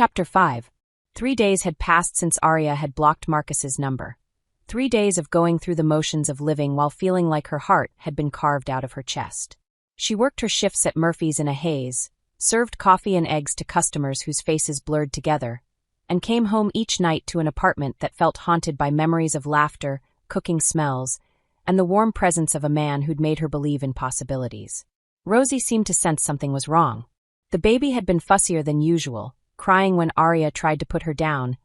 Chapter 5. 3 days had passed since Arya had blocked Marcus's number. 3 days of going through the motions of living while feeling like her heart had been carved out of her chest. She worked her shifts at Murphy's in a haze, served coffee and eggs to customers whose faces blurred together, and came home each night to an apartment that felt haunted by memories of laughter, cooking smells, and the warm presence of a man who'd made her believe in possibilities. Rosie seemed to sense something was wrong. The baby had been fussier than usual, crying when Arya tried to put her down,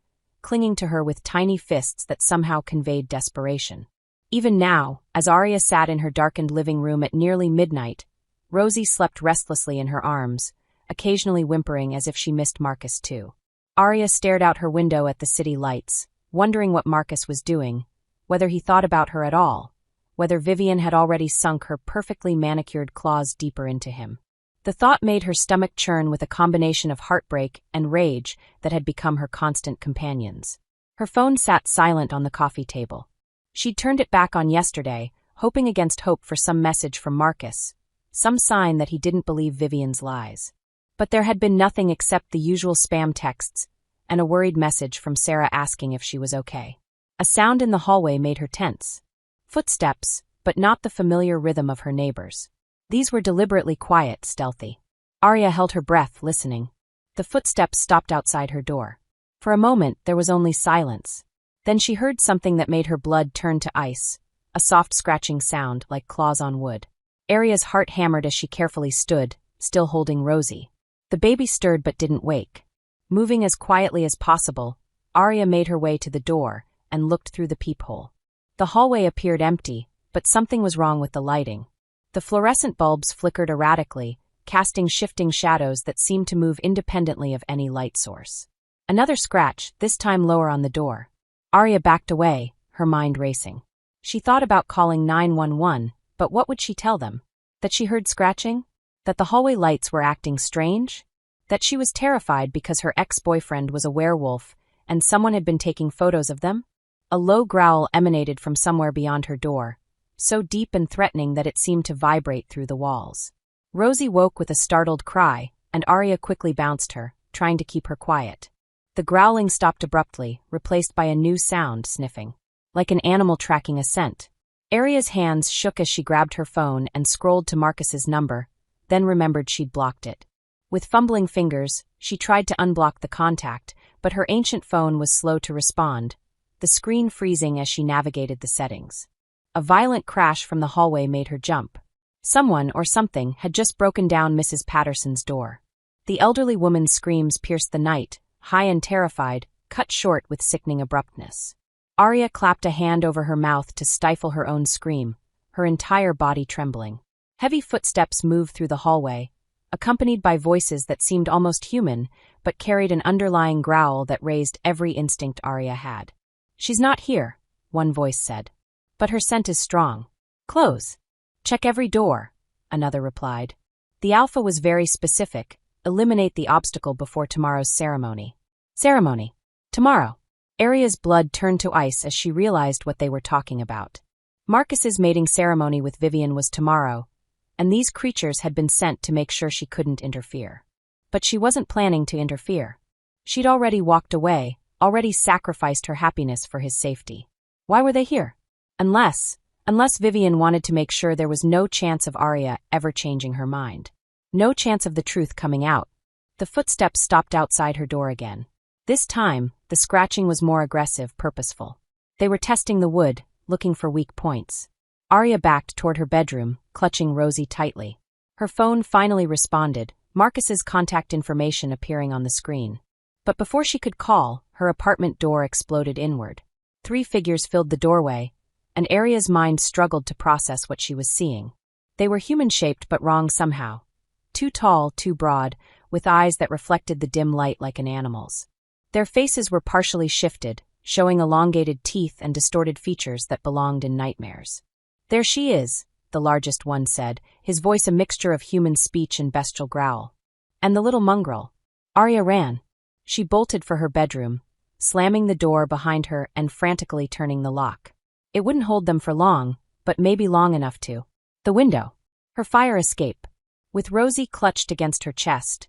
clinging to her with tiny fists that somehow conveyed desperation. Even now, as Arya sat in her darkened living room at nearly midnight, Rosie slept restlessly in her arms, occasionally whimpering as if she missed Marcus too. Arya stared out her window at the city lights, wondering what Marcus was doing, whether he thought about her at all, whether Vivian had already sunk her perfectly manicured claws deeper into him. The thought made her stomach churn with a combination of heartbreak and rage that had become her constant companions. Her phone sat silent on the coffee table. She'd turned it back on yesterday, hoping against hope for some message from Marcus, some sign that he didn't believe Vivian's lies. But there had been nothing except the usual spam texts and a worried message from Sarah asking if she was okay. A sound in the hallway made her tense. Footsteps, but not the familiar rhythm of her neighbors. These were deliberately quiet, stealthy. Arya held her breath, listening. The footsteps stopped outside her door. For a moment, there was only silence. Then she heard something that made her blood turn to ice, a soft scratching sound like claws on wood. Arya's heart hammered as she carefully stood, still holding Rosie. The baby stirred but didn't wake. Moving as quietly as possible, Arya made her way to the door and looked through the peephole. The hallway appeared empty, but something was wrong with the lighting. The fluorescent bulbs flickered erratically, casting shifting shadows that seemed to move independently of any light source. Another scratch, this time lower on the door. Arya backed away, her mind racing. She thought about calling 911, but what would she tell them? That she heard scratching? That the hallway lights were acting strange? That she was terrified because her ex-boyfriend was a werewolf and someone had been taking photos of them? A low growl emanated from somewhere beyond her door, so deep and threatening that it seemed to vibrate through the walls. Rosie woke with a startled cry, and Arya quickly bounced her, trying to keep her quiet. The growling stopped abruptly, replaced by a new sound, sniffing. Like an animal tracking a scent. Arya's hands shook as she grabbed her phone and scrolled to Marcus's number, then remembered she'd blocked it. With fumbling fingers, she tried to unblock the contact, but her ancient phone was slow to respond, the screen freezing as she navigated the settings. A violent crash from the hallway made her jump. Someone or something had just broken down Mrs. Patterson's door. The elderly woman's screams pierced the night, high and terrified, cut short with sickening abruptness. Arya clapped a hand over her mouth to stifle her own scream, her entire body trembling. Heavy footsteps moved through the hallway, accompanied by voices that seemed almost human, but carried an underlying growl that raised every instinct Arya had. "She's not here," one voice said. "But her scent is strong." "Close. Check every door," another replied. The alpha was very specific. Eliminate the obstacle before tomorrow's ceremony. Ceremony. Tomorrow. Arya's blood turned to ice as she realized what they were talking about. Marcus's mating ceremony with Vivian was tomorrow, and these creatures had been sent to make sure she couldn't interfere. But she wasn't planning to interfere. She'd already walked away, already sacrificed her happiness for his safety. Why were they here? Unless Vivian wanted to make sure there was no chance of Arya ever changing her mind. No chance of the truth coming out. The footsteps stopped outside her door again. This time, the scratching was more aggressive, purposeful. They were testing the wood, looking for weak points. Arya backed toward her bedroom, clutching Rosie tightly. Her phone finally responded, Marcus's contact information appearing on the screen. But before she could call, her apartment door exploded inward. 3 figures filled the doorway, and Arya's mind struggled to process what she was seeing. They were human-shaped but wrong somehow. Too tall, too broad, with eyes that reflected the dim light like an animal's. Their faces were partially shifted, showing elongated teeth and distorted features that belonged in nightmares. "There she is," the largest one said, his voice a mixture of human speech and bestial growl. "And the little mongrel." Arya ran. She bolted for her bedroom, slamming the door behind her and frantically turning the lock. It wouldn't hold them for long, but maybe long enough to. The window. Her fire escape. With Rosie clutched against her chest,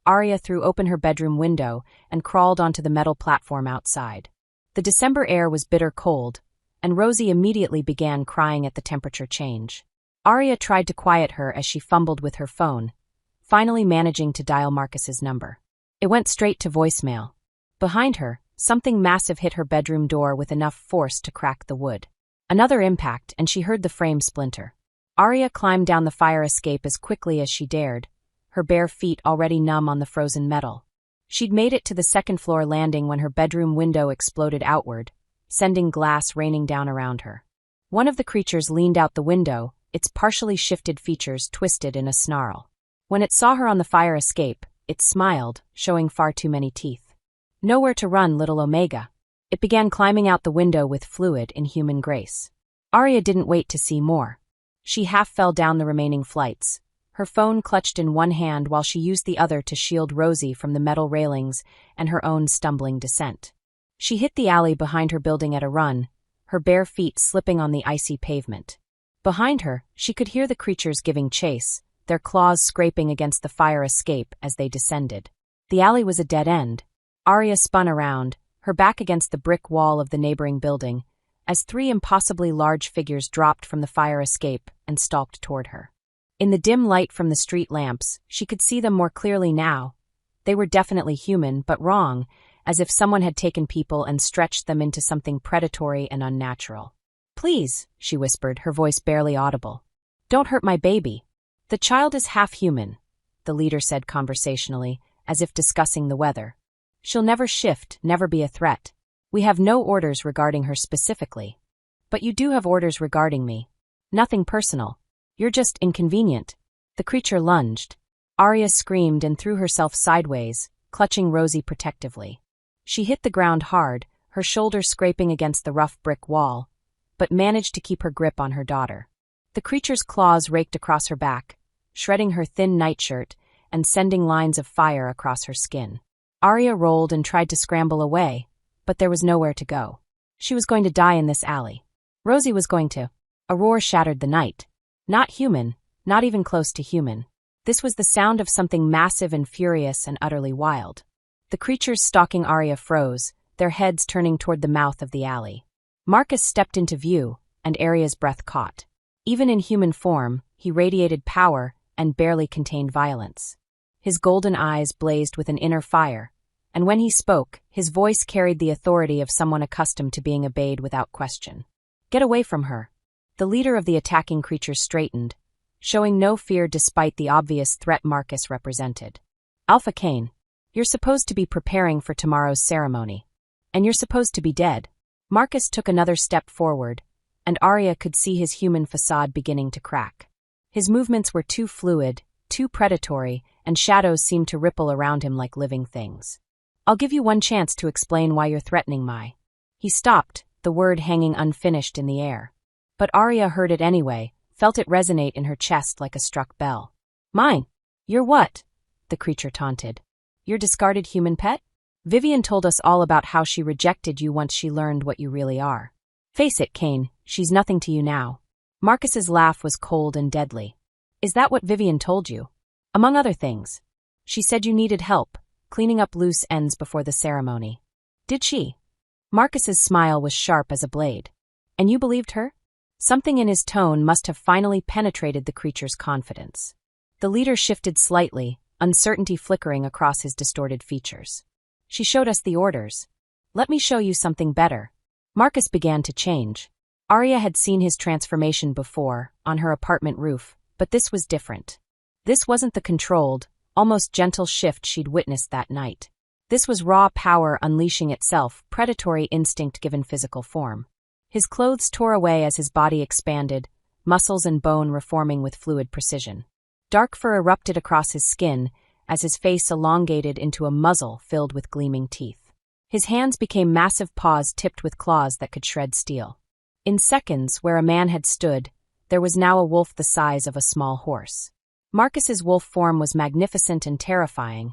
Arya threw open her bedroom window and crawled onto the metal platform outside. The December air was bitter cold, and Rosie immediately began crying at the temperature change. Arya tried to quiet her as she fumbled with her phone, finally managing to dial Marcus's number. It went straight to voicemail. Behind her, something massive hit her bedroom door with enough force to crack the wood. Another impact, and she heard the frame splinter. Arya climbed down the fire escape as quickly as she dared, her bare feet already numb on the frozen metal. She'd made it to the second-floor landing when her bedroom window exploded outward, sending glass raining down around her. One of the creatures leaned out the window, its partially shifted features twisted in a snarl. When it saw her on the fire escape, it smiled, showing far too many teeth. Nowhere to run, little Omega. It began climbing out the window with fluid, inhuman grace. Arya didn't wait to see more. She half fell down the remaining flights, her phone clutched in one hand while she used the other to shield Rosie from the metal railings and her own stumbling descent. She hit the alley behind her building at a run, her bare feet slipping on the icy pavement. Behind her, she could hear the creatures giving chase, their claws scraping against the fire escape as they descended. The alley was a dead end. Arya spun around, her back against the brick wall of the neighboring building, as three impossibly large figures dropped from the fire escape and stalked toward her. In the dim light from the street lamps, she could see them more clearly now. They were definitely human, but wrong, as if someone had taken people and stretched them into something predatory and unnatural. "Please," she whispered, her voice barely audible. "Don't hurt my baby. The child is half human," the leader said conversationally, as if discussing the weather. "She'll never shift, never be a threat. We have no orders regarding her specifically. But you do have orders regarding me. Nothing personal. You're just inconvenient." The creature lunged. Arya screamed and threw herself sideways, clutching Rosie protectively. She hit the ground hard, her shoulder scraping against the rough brick wall, but managed to keep her grip on her daughter. The creature's claws raked across her back, shredding her thin nightshirt and sending lines of fire across her skin. Arya rolled and tried to scramble away, but there was nowhere to go. She was going to die in this alley. Rosie was going to. A roar shattered the night. Not human, not even close to human. This was the sound of something massive and furious and utterly wild. The creatures stalking Arya froze, their heads turning toward the mouth of the alley. Marcus stepped into view, and Arya's breath caught. Even in human form, he radiated power and barely contained violence. His golden eyes blazed with an inner fire, and when he spoke, his voice carried the authority of someone accustomed to being obeyed without question. "Get away from her." The leader of the attacking creatures straightened, showing no fear despite the obvious threat Marcus represented. "Alpha Cain, you're supposed to be preparing for tomorrow's ceremony. And you're supposed to be dead." Marcus took another step forward, and Arya could see his human facade beginning to crack. His movements were too fluid, too predatory, and shadows seemed to ripple around him like living things. "I'll give you one chance to explain why you're threatening my..." He stopped, the word hanging unfinished in the air. But Arya heard it anyway, felt it resonate in her chest like a struck bell. "Mine? You're what?" the creature taunted. "Your discarded human pet? Vivian told us all about how she rejected you once she learned what you really are. Face it, Cain, she's nothing to you now." Marcus's laugh was cold and deadly. "Is that what Vivian told you?" "Among other things. She said you needed help, cleaning up loose ends before the ceremony." "Did she?" Marcus's smile was sharp as a blade. "And you believed her?" Something in his tone must have finally penetrated the creature's confidence. The leader shifted slightly, uncertainty flickering across his distorted features. "She showed us the orders. Let me show you something better." Marcus began to change. Arya had seen his transformation before, on her apartment roof, but this was different. This wasn't the controlled, almost gentle shift she'd witnessed that night. This was raw power unleashing itself, predatory instinct given physical form. His clothes tore away as his body expanded, muscles and bone reforming with fluid precision. Dark fur erupted across his skin as his face elongated into a muzzle filled with gleaming teeth. His hands became massive paws tipped with claws that could shred steel. In seconds, where a man had stood, there was now a wolf the size of a small horse. Marcus's wolf form was magnificent and terrifying.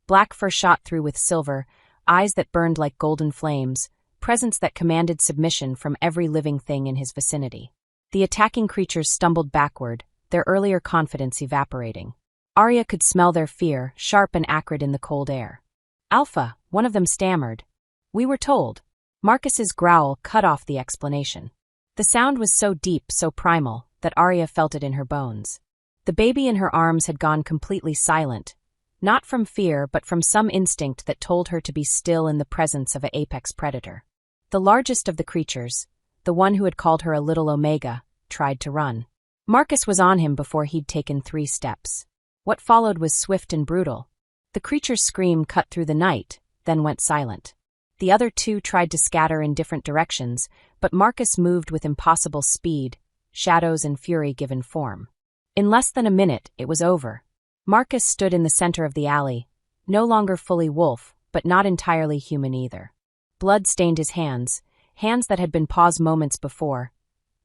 Black fur shot through with silver, eyes that burned like golden flames, presence that commanded submission from every living thing in his vicinity. The attacking creatures stumbled backward, their earlier confidence evaporating. Arya could smell their fear, sharp and acrid in the cold air. Alpha, one of them stammered. We were told. Marcus's growl cut off the explanation. The sound was so deep, so primal, that Arya felt it in her bones. The baby in her arms had gone completely silent, not from fear but from some instinct that told her to be still in the presence of an apex predator. The largest of the creatures, the one who had called her a little Omega, tried to run. Marcus was on him before he'd taken 3 steps. What followed was swift and brutal. The creature's scream cut through the night, then went silent. The other 2 tried to scatter in different directions, but Marcus moved with impossible speed, shadows and fury given form. In less than a minute, it was over. Marcus stood in the center of the alley, no longer fully wolf, but not entirely human either. Blood stained his hands that had been paused moments before,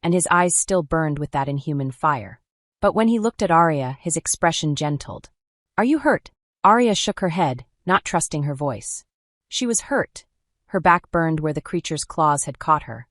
and his eyes still burned with that inhuman fire. But when he looked at Arya, his expression gentled. "Are you hurt?" Arya shook her head, not trusting her voice. She was hurt. Her back burned where the creature's claws had caught her.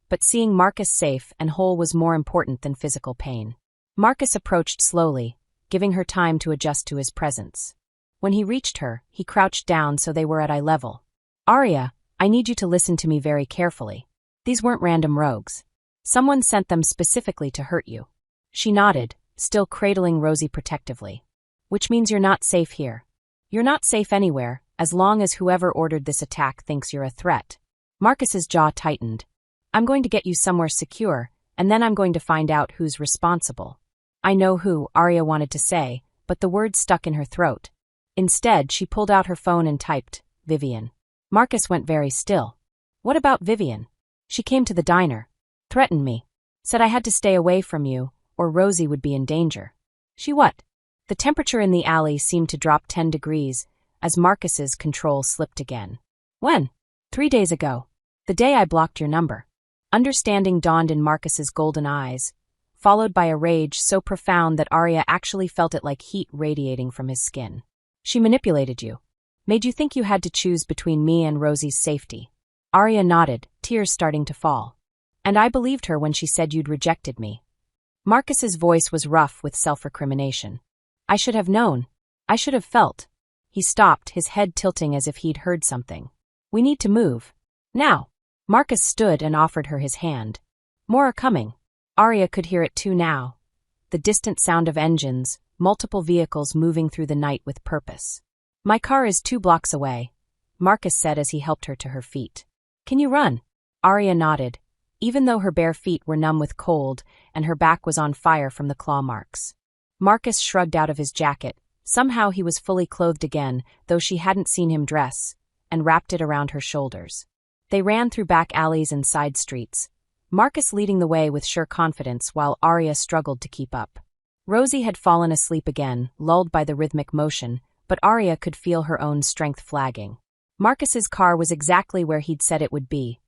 But seeing Marcus safe and whole was more important than physical pain. Marcus approached slowly, giving her time to adjust to his presence. When he reached her, he crouched down so they were at eye level. "Arya, I need you to listen to me very carefully. These weren't random rogues. Someone sent them specifically to hurt you." She nodded, still cradling Rosie protectively. "Which means you're not safe here. You're not safe anywhere, as long as whoever ordered this attack thinks you're a threat." Marcus's jaw tightened. "I'm going to get you somewhere secure, and then I'm going to find out who's responsible." "I know who," Arya wanted to say, but the words stuck in her throat. Instead, she pulled out her phone and typed, "Vivian." Marcus went very still. "What about Vivian?" "She came to the diner. Threatened me. Said I had to stay away from you, or Rosie would be in danger." "She what?" The temperature in the alley seemed to drop 10 degrees, as Marcus's control slipped again. "When?" 3 days ago. The day I blocked your number." Understanding dawned in Marcus's golden eyes, followed by a rage so profound that Arya actually felt it like heat radiating from his skin. "She manipulated you. Made you think you had to choose between me and Rosie's safety." Arya nodded, tears starting to fall. "And I believed her when she said you'd rejected me." Marcus's voice was rough with self-recrimination. "I should have known. I should have felt." He stopped, his head tilting as if he'd heard something. "We need to move. Now." Marcus stood and offered her his hand. "More are coming." Arya could hear it too now. The distant sound of engines, multiple vehicles moving through the night with purpose. "My car is 2 blocks away," Marcus said as he helped her to her feet. "Can you run?" Arya nodded, even though her bare feet were numb with cold and her back was on fire from the claw marks. Marcus shrugged out of his jacket. Somehow he was fully clothed again, though she hadn't seen him dress, and wrapped it around her shoulders. They ran through back alleys and side streets, Marcus leading the way with sure confidence while Arya struggled to keep up. Rosie had fallen asleep again, lulled by the rhythmic motion, but Arya could feel her own strength flagging. Marcus's car was exactly where he'd said it would be,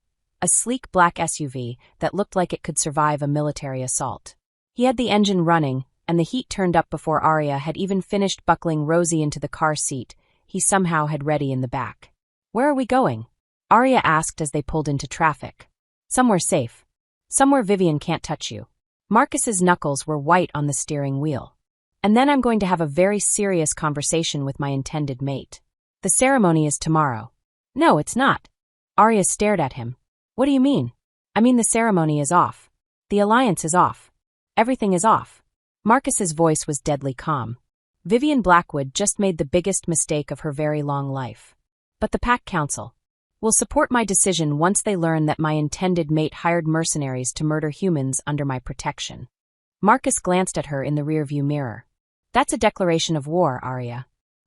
a sleek black SUV that looked like it could survive a military assault. He had the engine running, and the heat turned up before Arya had even finished buckling Rosie into the car seat he somehow had ready in the back. "Where are we going?" Arya asked as they pulled into traffic. "Somewhere safe. Somewhere Vivian can't touch you." Marcus's knuckles were white on the steering wheel. "And then I'm going to have a very serious conversation with my intended mate. The ceremony is tomorrow." "No, it's not." Arya stared at him. "What do you mean?" "I mean the ceremony is off. The alliance is off. Everything is off." Marcus's voice was deadly calm. Vivian Blackwood just made the biggest mistake of her very long life. "But the Pack Council will support my decision once they learn that my intended mate hired mercenaries to murder humans under my protection." Marcus glanced at her in the rearview mirror. "That's a declaration of war, Arya.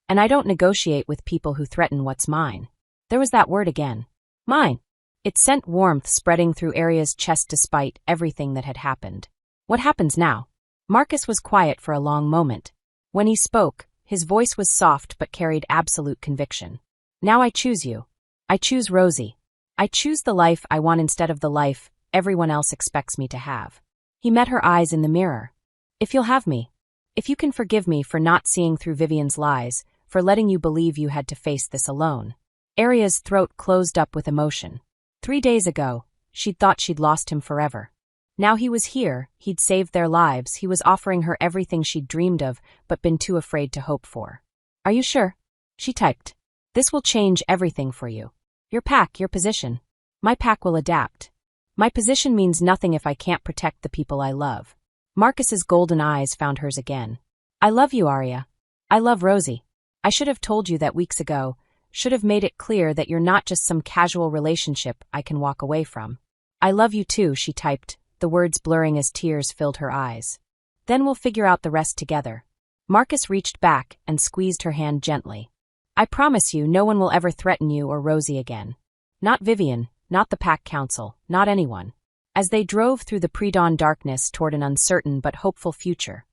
And I don't negotiate with people who threaten what's mine." There was that word again. "Mine." It sent warmth spreading through Arya's chest despite everything that had happened. "What happens now?" Marcus was quiet for a long moment. When he spoke, his voice was soft but carried absolute conviction. "Now I choose you. I choose Rosie. I choose the life I want instead of the life everyone else expects me to have." He met her eyes in the mirror. "If you'll have me. If you can forgive me for not seeing through Vivian's lies, for letting you believe you had to face this alone." Arya's throat closed up with emotion. 3 days ago, she'd thought she'd lost him forever. Now he was here, he'd saved their lives, he was offering her everything she'd dreamed of but been too afraid to hope for. "Are you sure?" she typed. "This will change everything for you. Your pack, your position." "My pack will adapt. My position means nothing if I can't protect the people I love." Marcus's golden eyes found hers again. "I love you, Arya. I love Rosie. I should have told you that weeks ago, should have made it clear that you're not just some casual relationship I can walk away from." "I love you too," she typed, the words blurring as tears filled her eyes. "Then we'll figure out the rest together." Marcus reached back and squeezed her hand gently. "I promise you no one will ever threaten you or Rosie again. Not Vivian, not the Pack Council, not anyone." As they drove through the pre-dawn darkness toward an uncertain but hopeful future,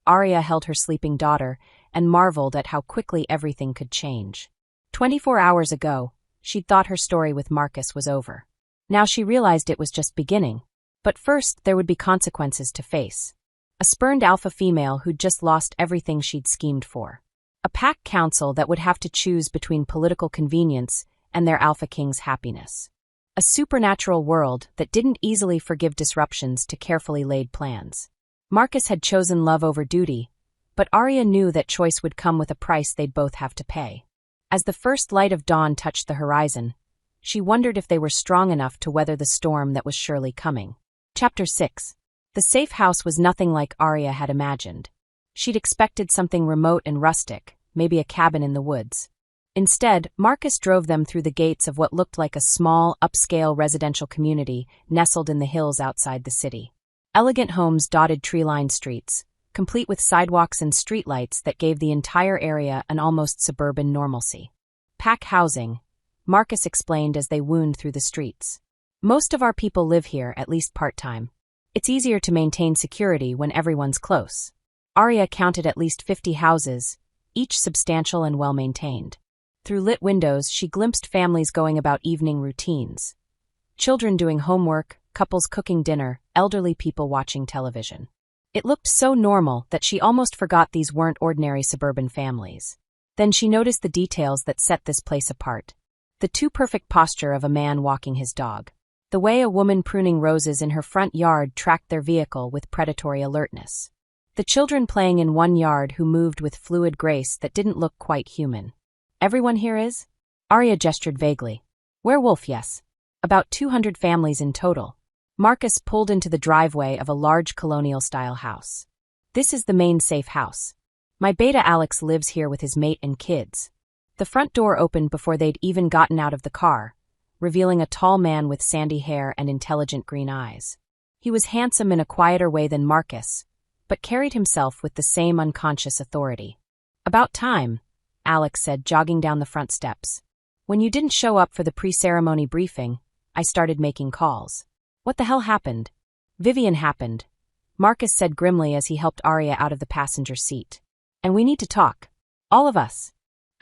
Arya held her sleeping daughter and marveled at how quickly everything could change. 24 hours ago, she'd thought her story with Marcus was over. Now she realized it was just beginning. But first, there would be consequences to face. A spurned alpha female who'd just lost everything she'd schemed for. A pack council that would have to choose between political convenience and their alpha king's happiness. A supernatural world that didn't easily forgive disruptions to carefully laid plans. Marcus had chosen love over duty, but Arya knew that choice would come with a price they'd both have to pay. As the first light of dawn touched the horizon, she wondered if they were strong enough to weather the storm that was surely coming. Chapter 6. The safe house was nothing like Arya had imagined. She'd expected something remote and rustic, maybe a cabin in the woods. Instead, Marcus drove them through the gates of what looked like a small, upscale residential community nestled in the hills outside the city. Elegant homes dotted tree-lined streets, complete with sidewalks and streetlights that gave the entire area an almost suburban normalcy. "Pack housing," Marcus explained as they wound through the streets. "Most of our people live here, at least part-time. It's easier to maintain security when everyone's close." Arya counted at least 50 houses, each substantial and well-maintained. Through lit windows, she glimpsed families going about evening routines. Children doing homework, couples cooking dinner, elderly people watching television. It looked so normal that she almost forgot these weren't ordinary suburban families. Then she noticed the details that set this place apart. The too-perfect posture of a man walking his dog. The way a woman pruning roses in her front yard tracked their vehicle with predatory alertness. The children playing in one yard who moved with fluid grace that didn't look quite human. "Everyone here is?" Arya gestured vaguely. "Werewolf, yes. About 200 families in total." Marcus pulled into the driveway of a large colonial-style house. "This is the main safe house. My beta Alex lives here with his mate and kids." The front door opened before they'd even gotten out of the car, revealing a tall man with sandy hair and intelligent green eyes. He was handsome in a quieter way than Marcus, but carried himself with the same unconscious authority. "About time," Alex said, jogging down the front steps. "When you didn't show up for the pre-ceremony briefing, I started making calls." "What the hell happened?" "Vivian happened," Marcus said grimly as he helped Arya out of the passenger seat. "And we need to talk. All of us."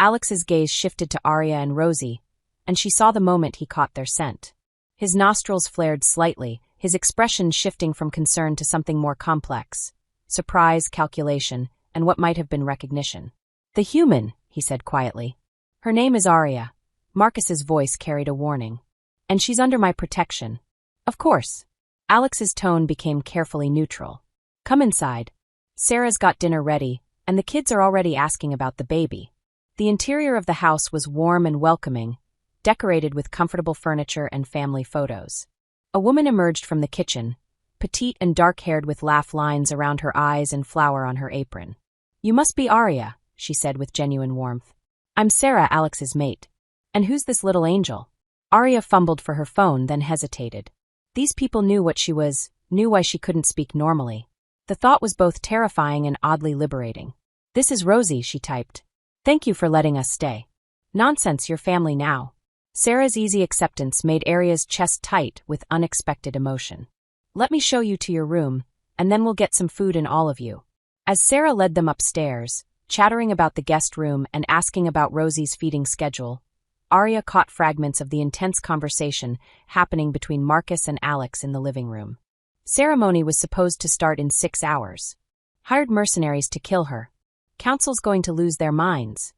Alex's gaze shifted to Arya and Rosie, and she saw the moment he caught their scent. His nostrils flared slightly, his expression shifting from concern to something more complex. Surprise, calculation, and what might have been recognition. "The human," he said quietly. "Her name is Arya." Marcus's voice carried a warning. "And she's under my protection." "Of course." Alex's tone became carefully neutral. "Come inside. Sarah's got dinner ready, and the kids are already asking about the baby." The interior of the house was warm and welcoming, decorated with comfortable furniture and family photos. A woman emerged from the kitchen, petite and dark-haired with laugh lines around her eyes and flour on her apron. "You must be Arya," she said with genuine warmth. "I'm Sarah, Alex's mate. And who's this little angel?" Arya fumbled for her phone, then hesitated. These people knew what she was, knew why she couldn't speak normally. The thought was both terrifying and oddly liberating. "This is Rosie," she typed. "Thank you for letting us stay." "Nonsense, your family now." Sarah's easy acceptance made Arya's chest tight with unexpected emotion. "Let me show you to your room, and then we'll get some food in all of you." As Sarah led them upstairs, chattering about the guest room and asking about Rosie's feeding schedule, Arya caught fragments of the intense conversation happening between Marcus and Alex in the living room. Ceremony was supposed to start in 6 hours. Hired mercenaries to kill her. Council's going to lose their minds.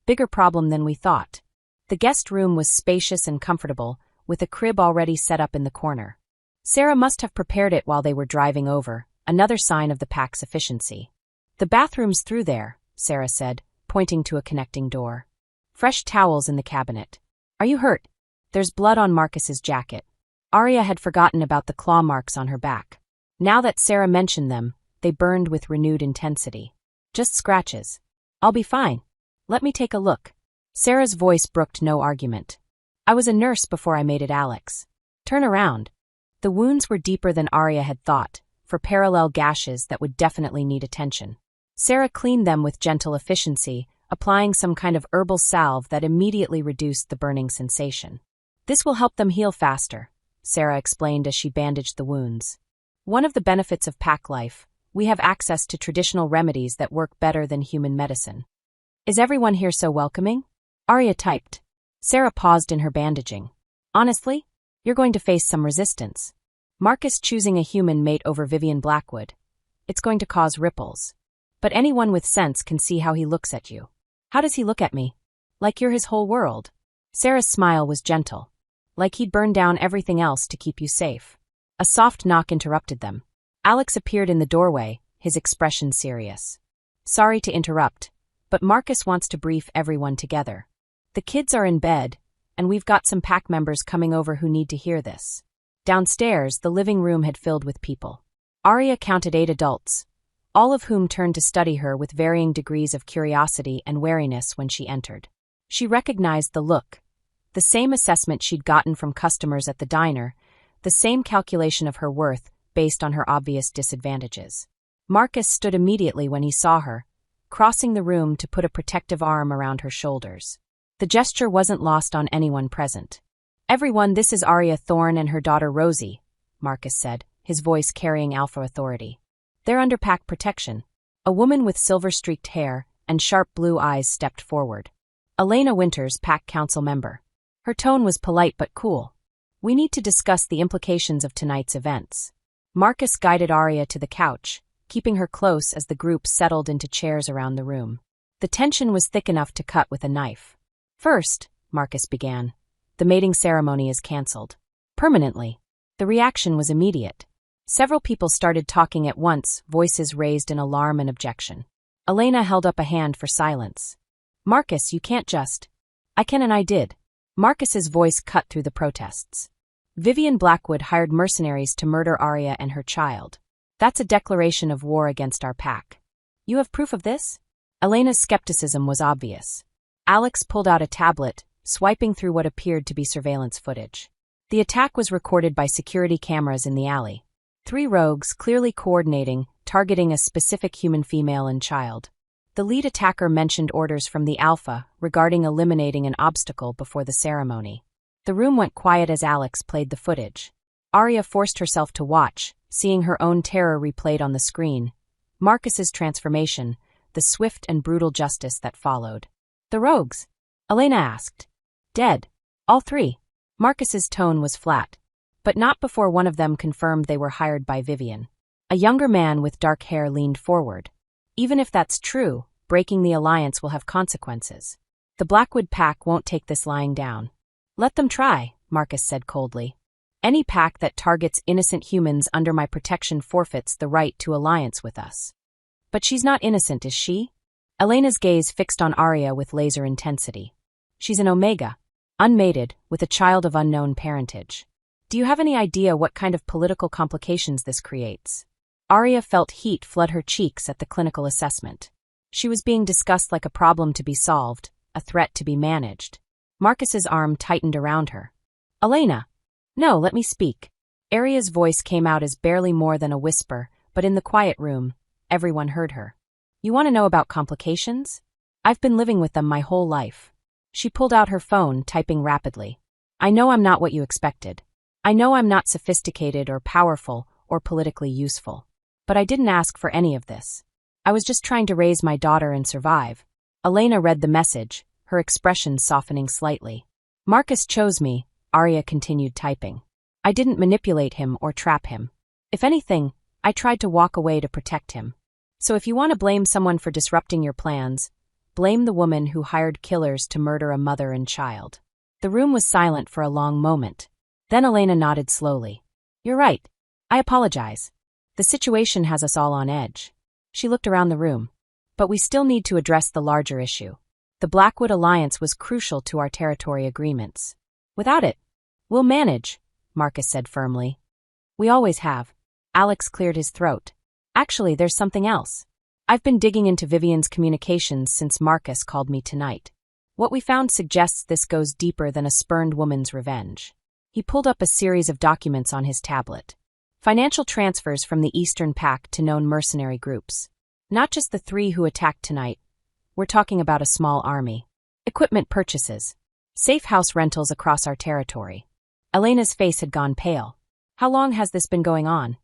Bigger problem than we thought. The guest room was spacious and comfortable, with a crib already set up in the corner. Sarah must have prepared it while they were driving over, another sign of the pack's efficiency. The bathroom's through there, Sarah said, pointing to a connecting door. Fresh towels in the cabinet. Are you hurt? There's blood on Marcus's jacket. Arya had forgotten about the claw marks on her back. Now that Sarah mentioned them, they burned with renewed intensity. Just scratches. I'll be fine. Let me take a look. Sarah's voice brooked no argument. I was a nurse before I made it Alex. Turn around. The wounds were deeper than Arya had thought, for parallel gashes that would definitely need attention. Sarah cleaned them with gentle efficiency, applying some kind of herbal salve that immediately reduced the burning sensation. This will help them heal faster, Sarah explained as she bandaged the wounds. One of the benefits of pack life, we have access to traditional remedies that work better than human medicine. Is everyone here so welcoming? Arya typed. Sarah paused in her bandaging. Honestly, you're going to face some resistance. Marcus choosing a human mate over Vivian Blackwood. It's going to cause ripples. But anyone with sense can see how he looks at you. How does he look at me? Like you're his whole world. Sarah's smile was gentle. Like he'd burn down everything else to keep you safe. A soft knock interrupted them. Alex appeared in the doorway, his expression serious. Sorry to interrupt, but Marcus wants to brief everyone together. The kids are in bed, and we've got some pack members coming over who need to hear this. Downstairs, the living room had filled with people. Arya counted 8 adults, all of whom turned to study her with varying degrees of curiosity and wariness when she entered. She recognized the look, the same assessment she'd gotten from customers at the diner, the same calculation of her worth based on her obvious disadvantages. Marcus stood immediately when he saw her, crossing the room to put a protective arm around her shoulders. The gesture wasn't lost on anyone present. Everyone, this is Arya Thorne and her daughter Rosie, Marcus said, his voice carrying alpha authority. They're under pack protection. A woman with silver-streaked hair and sharp blue eyes stepped forward. Elena Winters, pack council member. Her tone was polite but cool. We need to discuss the implications of tonight's events. Marcus guided Arya to the couch, keeping her close as the group settled into chairs around the room. The tension was thick enough to cut with a knife. First, Marcus began, the mating ceremony is cancelled. Permanently. The reaction was immediate. Several people started talking at once, voices raised in alarm and objection. Elena held up a hand for silence. Marcus, you can't just. I can and I did. Marcus's voice cut through the protests. Vivian Blackwood hired mercenaries to murder Arya and her child. That's a declaration of war against our pack. You have proof of this? Elena's skepticism was obvious. Alex pulled out a tablet, swiping through what appeared to be surveillance footage. The attack was recorded by security cameras in the alley. 3 rogues clearly coordinating, targeting a specific human female and child. The lead attacker mentioned orders from the Alpha regarding eliminating an obstacle before the ceremony. The room went quiet as Alex played the footage. Arya forced herself to watch, seeing her own terror replayed on the screen. Marcus's transformation, the swift and brutal justice that followed. The rogues? Elena asked. Dead. All 3. Marcus's tone was flat. But not before one of them confirmed they were hired by Vivian. A younger man with dark hair leaned forward. Even if that's true, breaking the alliance will have consequences. The Blackwood pack won't take this lying down. Let them try, Marcus said coldly. Any pack that targets innocent humans under my protection forfeits the right to alliance with us. But she's not innocent, is she? Elena's gaze fixed on Arya with laser intensity. She's an Omega, unmated, with a child of unknown parentage. Do you have any idea what kind of political complications this creates? Arya felt heat flood her cheeks at the clinical assessment. She was being discussed like a problem to be solved, a threat to be managed. Marcus's arm tightened around her. Elena! No, let me speak. Arya's voice came out as barely more than a whisper, but in the quiet room, everyone heard her. You want to know about complications? I've been living with them my whole life. She pulled out her phone, typing rapidly. I know I'm not what you expected. I know I'm not sophisticated or powerful or politically useful. But I didn't ask for any of this. I was just trying to raise my daughter and survive. Elena read the message, her expression softening slightly. Marcus chose me, Arya continued typing. I didn't manipulate him or trap him. If anything, I tried to walk away to protect him. So if you want to blame someone for disrupting your plans, blame the woman who hired killers to murder a mother and child. The room was silent for a long moment. Then Elena nodded slowly. You're right. I apologize. The situation has us all on edge. She looked around the room. But we still need to address the larger issue. The Blackwood Alliance was crucial to our territory agreements. Without it, we'll manage, Marcus said firmly. We always have. Alex cleared his throat. Actually, there's something else. I've been digging into Vivian's communications since Marcus called me tonight. What we found suggests this goes deeper than a spurned woman's revenge. He pulled up a series of documents on his tablet. Financial transfers from the Eastern Pact to known mercenary groups. Not just the 3 who attacked tonight. We're talking about a small army. Equipment purchases. Safe house rentals across our territory. Elena's face had gone pale. How long has this been going on?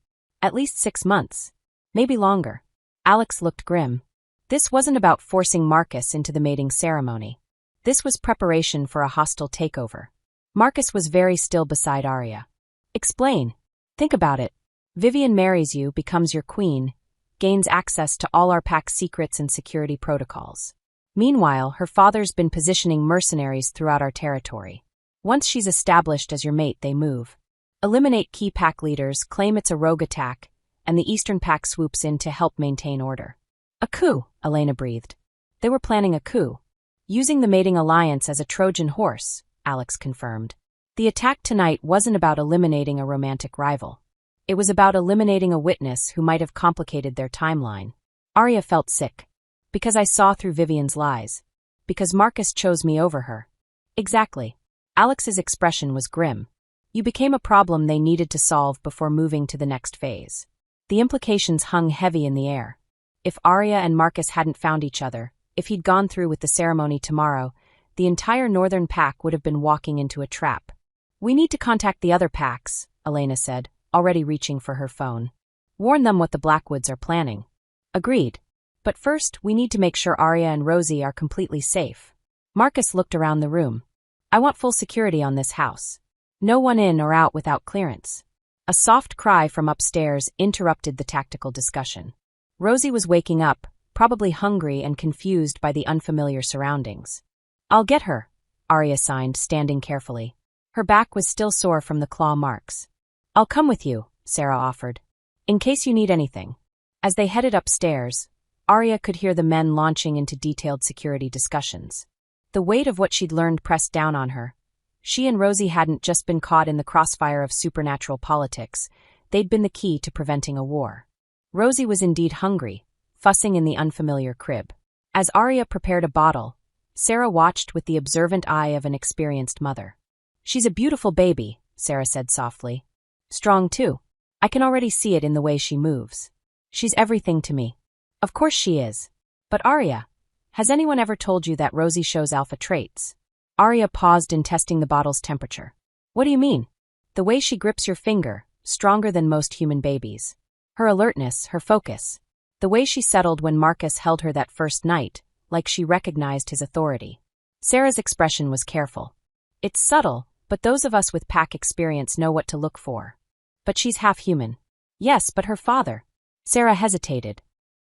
At least 6 months. Maybe longer. Alex looked grim. This wasn't about forcing Marcus into the mating ceremony. This was preparation for a hostile takeover. Marcus was very still beside Arya. Explain. Think about it. Vivian marries you, becomes your queen, gains access to all our pack's secrets and security protocols. Meanwhile, her father's been positioning mercenaries throughout our territory. Once she's established as your mate, they move. Eliminate key pack leaders, claim it's a rogue attack, and the Eastern Pack swoops in to help maintain order. A coup, Elena breathed. They were planning a coup. Using the mating alliance as a Trojan horse, Alex confirmed. The attack tonight wasn't about eliminating a romantic rival. It was about eliminating a witness who might have complicated their timeline. Arya felt sick. Because I saw through Vivian's lies. Because Marcus chose me over her. Exactly. Alex's expression was grim. You became a problem they needed to solve before moving to the next phase. The implications hung heavy in the air. If Arya and Marcus hadn't found each other, if he'd gone through with the ceremony tomorrow, the entire Northern Pack would have been walking into a trap. We need to contact the other packs, Elena said, already reaching for her phone. Warn them what the Blackwoods are planning. Agreed. But first, we need to make sure Arya and Rosie are completely safe. Marcus looked around the room. I want full security on this house. No one in or out without clearance. A soft cry from upstairs interrupted the tactical discussion. Rosie was waking up, probably hungry and confused by the unfamiliar surroundings. I'll get her, Arya signed, standing carefully. Her back was still sore from the claw marks. I'll come with you, Sarah offered. In case you need anything. As they headed upstairs, Arya could hear the men launching into detailed security discussions. The weight of what she'd learned pressed down on her. She and Rosie hadn't just been caught in the crossfire of supernatural politics, they'd been the key to preventing a war. Rosie was indeed hungry, fussing in the unfamiliar crib. As Arya prepared a bottle, Sarah watched with the observant eye of an experienced mother. She's a beautiful baby, Sarah said softly. Strong too. I can already see it in the way she moves. She's everything to me. Of course she is. But Arya, has anyone ever told you that Rosie shows alpha traits? Arya paused in testing the bottle's temperature. What do you mean? The way she grips your finger, stronger than most human babies. Her alertness, her focus. The way she settled when Marcus held her that first night, like she recognized his authority. Sarah's expression was careful. It's subtle, but those of us with pack experience know what to look for. But she's half human. Yes, but her father. Sarah hesitated.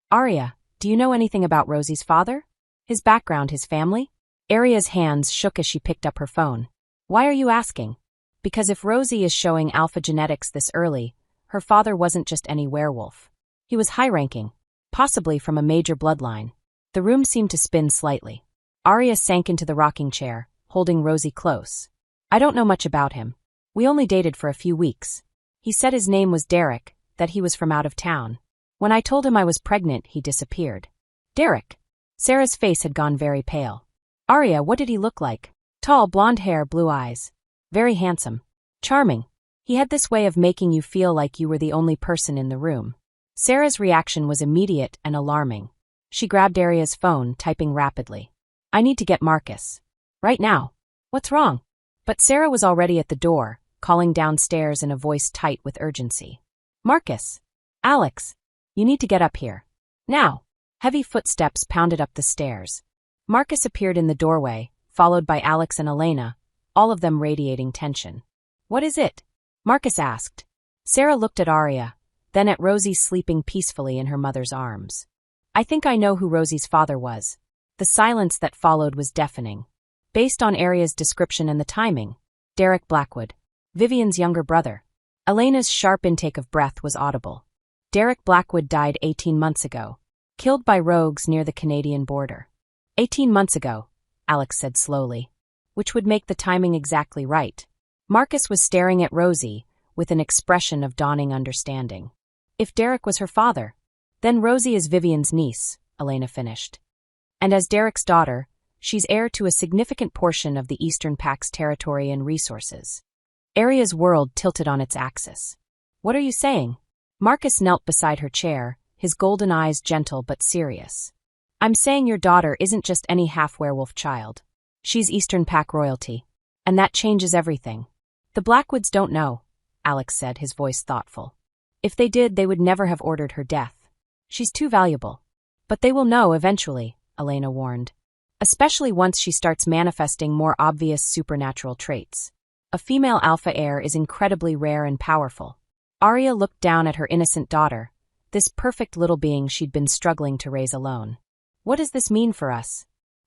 Arya, do you know anything about Rosie's father? His background, his family? Arya's hands shook as she picked up her phone. Why are you asking? Because if Rosie is showing alpha genetics this early, her father wasn't just any werewolf. He was high-ranking, possibly from a major bloodline. The room seemed to spin slightly. Arya sank into the rocking chair, holding Rosie close. I don't know much about him. We only dated for a few weeks. He said his name was Derek, that he was from out of town. When I told him I was pregnant, he disappeared. Derek. Sarah's face had gone very pale. Arya, what did he look like? Tall, blonde hair, blue eyes. Very handsome. Charming. He had this way of making you feel like you were the only person in the room. Sarah's reaction was immediate and alarming. She grabbed Arya's phone, typing rapidly. I need to get Marcus. Right now. What's wrong? But Sarah was already at the door, calling downstairs in a voice tight with urgency. Marcus. Alex. You need to get up here. Now. Heavy footsteps pounded up the stairs. Marcus appeared in the doorway, followed by Alex and Elena, all of them radiating tension. What is it? Marcus asked. Sarah looked at Arya, then at Rosie sleeping peacefully in her mother's arms. I think I know who Rosie's father was. The silence that followed was deafening. Based on Arya's description and the timing, Derek Blackwood, Vivian's younger brother. Elena's sharp intake of breath was audible. Derek Blackwood died 18 months ago, killed by rogues near the Canadian border. 18 months ago, Alex said slowly, which would make the timing exactly right. Marcus was staring at Rosie with an expression of dawning understanding. If Derek was her father, then Rosie is Vivian's niece, Elena finished. And as Derek's daughter, she's heir to a significant portion of the Eastern Pact's territory and resources. Aria's world tilted on its axis. What are you saying? Marcus knelt beside her chair, his golden eyes gentle but serious. I'm saying your daughter isn't just any half-werewolf child. She's Eastern Pac royalty. And that changes everything. The Blackwoods don't know, Alex said, his voice thoughtful. If they did, they would never have ordered her death. She's too valuable. But they will know eventually, Elena warned. Especially once she starts manifesting more obvious supernatural traits. A female alpha heir is incredibly rare and powerful. Aria looked down at her innocent daughter, this perfect little being she'd been struggling to raise alone. What does this mean for us?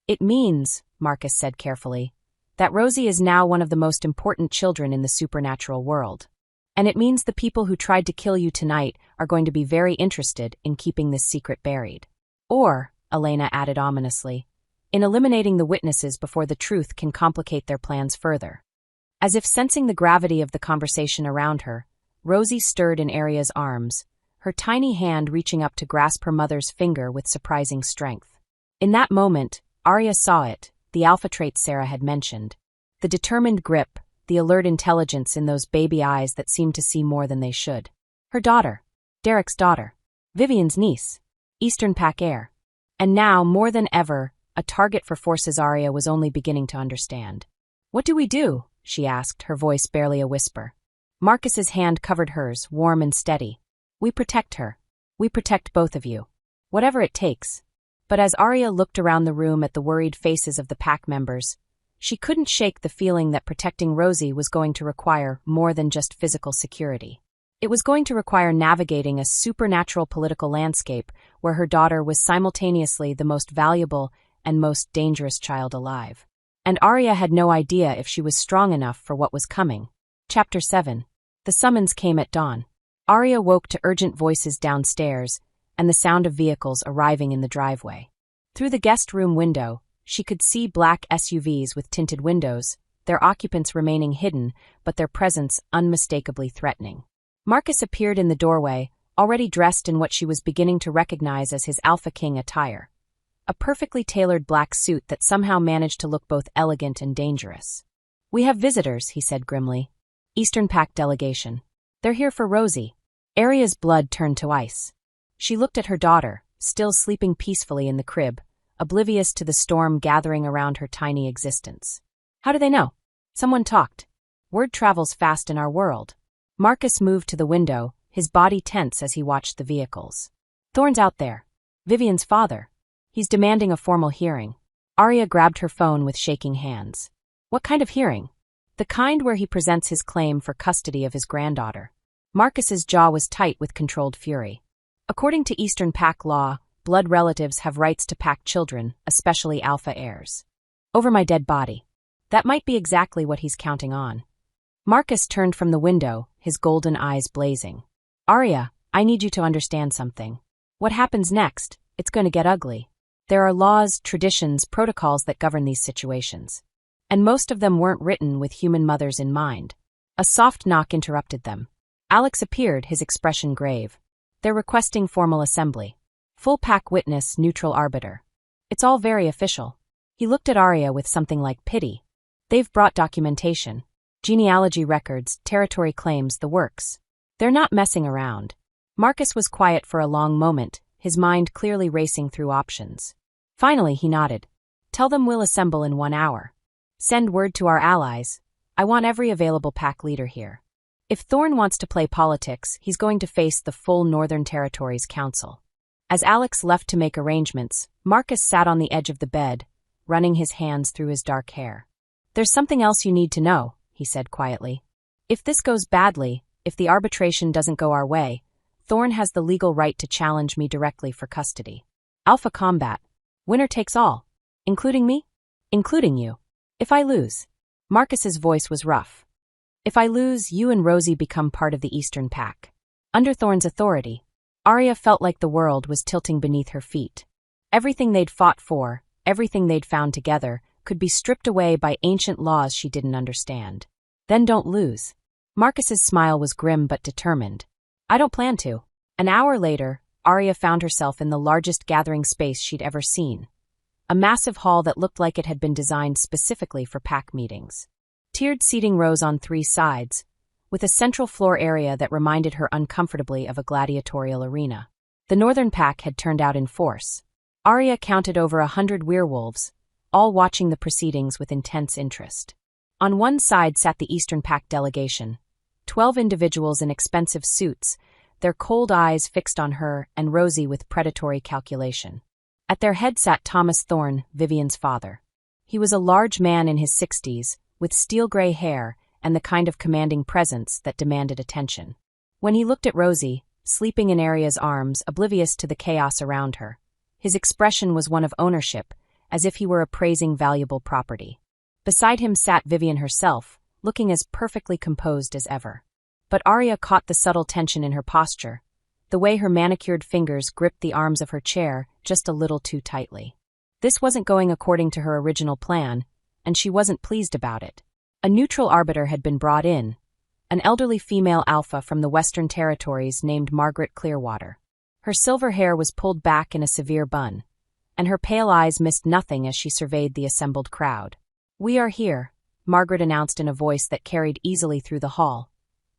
It means, Marcus said carefully, that Rosie is now one of the most important children in the supernatural world. And it means the people who tried to kill you tonight are going to be very interested in keeping this secret buried. Or, Elena added ominously, in eliminating the witnesses before the truth can complicate their plans further. As if sensing the gravity of the conversation around her, Rosie stirred in Aria's arms, her tiny hand reaching up to grasp her mother's finger with surprising strength. In that moment, Aria saw it, the alpha trait Sarah had mentioned. The determined grip, the alert intelligence in those baby eyes that seemed to see more than they should. Her daughter, Derek's daughter, Vivian's niece, Eastern Pac heir. And now, more than ever, a target for forces Aria was only beginning to understand. What do we do? She asked, her voice barely a whisper. Marcus's hand covered hers, warm and steady. We protect her. We protect both of you. Whatever it takes. But as Aria looked around the room at the worried faces of the pack members, she couldn't shake the feeling that protecting Rosie was going to require more than just physical security. It was going to require navigating a supernatural political landscape where her daughter was simultaneously the most valuable and most dangerous child alive. And Aria had no idea if she was strong enough for what was coming. Chapter 7. The summons came at dawn. Aria woke to urgent voices downstairs and the sound of vehicles arriving in the driveway. Through the guest room window, she could see black SUVs with tinted windows, their occupants remaining hidden, but their presence unmistakably threatening. Marcus appeared in the doorway, already dressed in what she was beginning to recognize as his Alpha King attire. A perfectly tailored black suit that somehow managed to look both elegant and dangerous. We have visitors, he said grimly. Eastern Pac delegation. They're here for Rosie. Aria's blood turned to ice. She looked at her daughter, still sleeping peacefully in the crib, oblivious to the storm gathering around her tiny existence. How do they know? Someone talked. Word travels fast in our world. Marcus moved to the window, his body tense as he watched the vehicles. Thorne's out there. Vivian's father. He's demanding a formal hearing. Aria grabbed her phone with shaking hands. What kind of hearing? The kind where he presents his claim for custody of his granddaughter. Marcus's jaw was tight with controlled fury. According to Eastern Pac law, blood relatives have rights to Pac children, especially alpha heirs. Over my dead body. That might be exactly what he's counting on. Marcus turned from the window, his golden eyes blazing. Aria, I need you to understand something. What happens next? It's going to get ugly. There are laws, traditions, protocols that govern these situations. And most of them weren't written with human mothers in mind. A soft knock interrupted them. Alex appeared, his expression grave. They're requesting formal assembly. Full Pac witness, neutral arbiter. It's all very official. He looked at Aria with something like pity. They've brought documentation. Genealogy records, territory claims, the works. They're not messing around. Marcus was quiet for a long moment, his mind clearly racing through options. Finally, he nodded. Tell them we'll assemble in 1 hour. Send word to our allies. I want every available Pac leader here. If Thorne wants to play politics, he's going to face the full Northern Territories Council. As Alex left to make arrangements, Marcus sat on the edge of the bed, running his hands through his dark hair. There's something else you need to know, he said quietly. If this goes badly, if the arbitration doesn't go our way, Thorne has the legal right to challenge me directly for custody. Alpha combat. Winner takes all. Including me? Including you. If I lose. Marcus's voice was rough. If I lose, you and Rosie become part of the Eastern Pack. Under Thorne's authority, Arya felt like the world was tilting beneath her feet. Everything they'd fought for, everything they'd found together, could be stripped away by ancient laws she didn't understand. Then don't lose. Marcus's smile was grim but determined. I don't plan to. An hour later, Arya found herself in the largest gathering space she'd ever seen. A massive hall that looked like it had been designed specifically for pack meetings. Tiered seating rose on 3 sides, with a central floor area that reminded her uncomfortably of a gladiatorial arena. The Northern Pack had turned out in force. Arya counted over 100 werewolves, all watching the proceedings with intense interest. On one side sat the Eastern Pack delegation, 12 individuals in expensive suits, their cold eyes fixed on her and Rosie with predatory calculation. At their head sat Thomas Thorne, Vivian's father. He was a large man in his 60s, with steel-gray hair and the kind of commanding presence that demanded attention. When he looked at Rosie, sleeping in Arya's arms, oblivious to the chaos around her, his expression was one of ownership, as if he were appraising valuable property. Beside him sat Vivian herself, looking as perfectly composed as ever. But Arya caught the subtle tension in her posture, the way her manicured fingers gripped the arms of her chair just a little too tightly. This wasn't going according to her original plan, and she wasn't pleased about it. A neutral arbiter had been brought in, an elderly female alpha from the Western Territories named Margaret Clearwater. Her silver hair was pulled back in a severe bun, and her pale eyes missed nothing as she surveyed the assembled crowd. "We are here," Margaret announced in a voice that carried easily through the hall,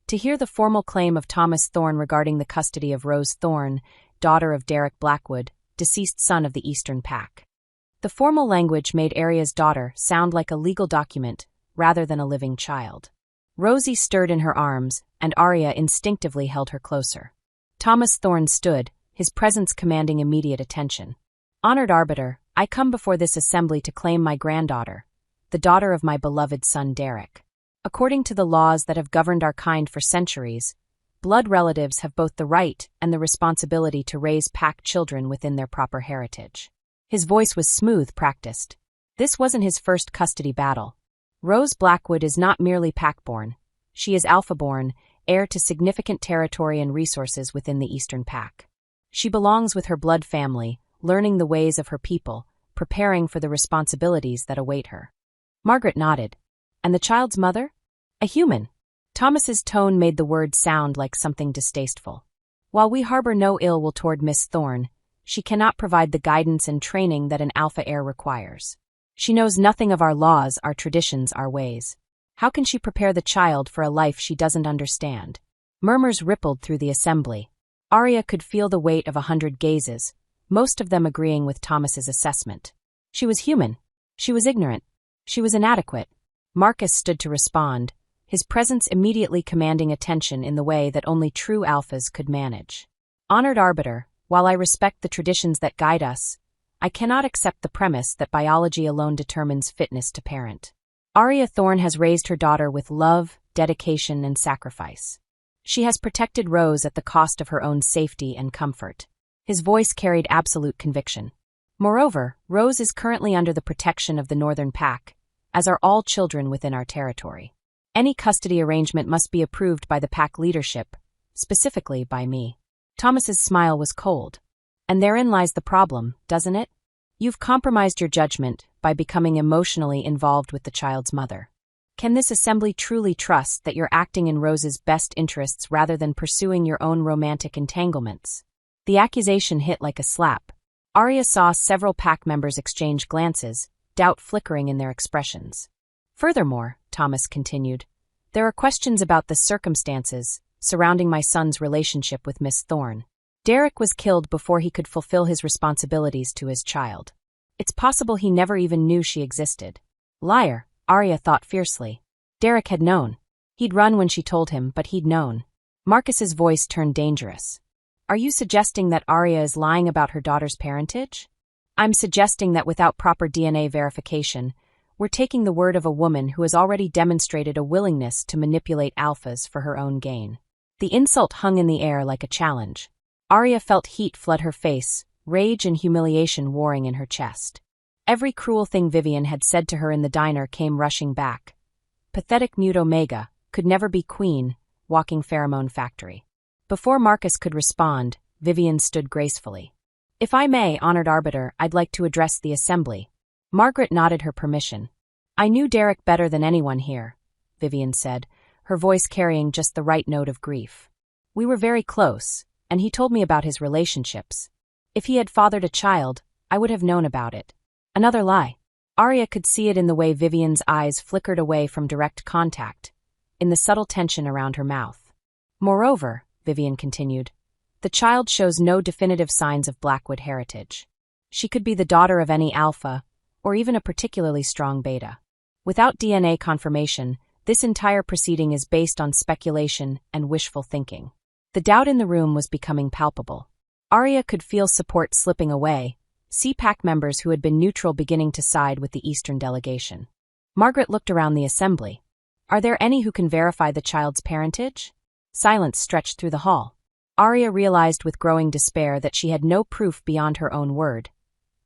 "to hear the formal claim of Thomas Thorne regarding the custody of Rose Thorne, daughter of Derek Blackwood, deceased son of the Eastern Pack." The formal language made Arya's daughter sound like a legal document rather than a living child. Rosie stirred in her arms, and Arya instinctively held her closer. Thomas Thorne stood, his presence commanding immediate attention. "Honored arbiter, I come before this assembly to claim my granddaughter, the daughter of my beloved son Derek. According to the laws that have governed our kind for centuries, blood relatives have both the right and the responsibility to raise pack children within their proper heritage." His voice was smooth, practiced. This wasn't his first custody battle. Rose Blackwood is not merely pack-born. She is alpha-born, heir to significant territory and resources within the Eastern Pack. She belongs with her blood family, learning the ways of her people, preparing for the responsibilities that await her. Margaret nodded. "And the child's mother?" "A human." Thomas's tone made the word sound like something distasteful. "While we harbor no ill will toward Miss Thorne, she cannot provide the guidance and training that an alpha heir requires. She knows nothing of our laws, our traditions, our ways. How can she prepare the child for a life she doesn't understand?" Murmurs rippled through the assembly. Arya could feel the weight of 100 gazes, most of them agreeing with Thomas's assessment. She was human. She was ignorant. She was inadequate. Marcus stood to respond, his presence immediately commanding attention in the way that only true alphas could manage. "Honored arbiter, while I respect the traditions that guide us, I cannot accept the premise that biology alone determines fitness to parent. Arya Thorne has raised her daughter with love, dedication, and sacrifice. She has protected Rose at the cost of her own safety and comfort." His voice carried absolute conviction. "Moreover, Rose is currently under the protection of the Northern Pack, as are all children within our territory. Any custody arrangement must be approved by the Pack leadership, specifically by me." Thomas's smile was cold. "And therein lies the problem, doesn't it? You've compromised your judgment by becoming emotionally involved with the child's mother. Can this assembly truly trust that you're acting in Rose's best interests rather than pursuing your own romantic entanglements?" The accusation hit like a slap. Arya saw several pack members exchange glances, doubt flickering in their expressions. "Furthermore," Thomas continued, "there are questions about the circumstances surrounding my son's relationship with Miss Thorne. Derek was killed before he could fulfill his responsibilities to his child. It's possible he never even knew she existed." "Liar," Arya thought fiercely. Derek had known. He'd run when she told him, but he'd known. Marcus's voice turned dangerous. "Are you suggesting that Arya is lying about her daughter's parentage?" "I'm suggesting that without proper DNA verification, we're taking the word of a woman who has already demonstrated a willingness to manipulate alphas for her own gain." The insult hung in the air like a challenge. Arya felt heat flood her face, rage and humiliation warring in her chest. Every cruel thing Vivian had said to her in the diner came rushing back. Pathetic mute omega, could never be queen, walking pheromone factory. Before Marcus could respond, Vivian stood gracefully. If I may, honored arbiter, I'd like to address the assembly. Margaret nodded her permission. I knew Derek better than anyone here, Vivian said, her voice carrying just the right note of grief. We were very close, and he told me about his relationships. If he had fathered a child, I would have known about it. Another lie. Arya could see it in the way Vivian's eyes flickered away from direct contact, in the subtle tension around her mouth. Moreover, Vivian continued, the child shows no definitive signs of Blackwood heritage. She could be the daughter of any alpha, or even a particularly strong beta. Without DNA confirmation, this entire proceeding is based on speculation and wishful thinking. The doubt in the room was becoming palpable. Arya could feel support slipping away, CPAC members who had been neutral beginning to side with the Eastern delegation. Margaret looked around the assembly. Are there any who can verify the child's parentage? Silence stretched through the hall. Arya realized with growing despair that she had no proof beyond her own word,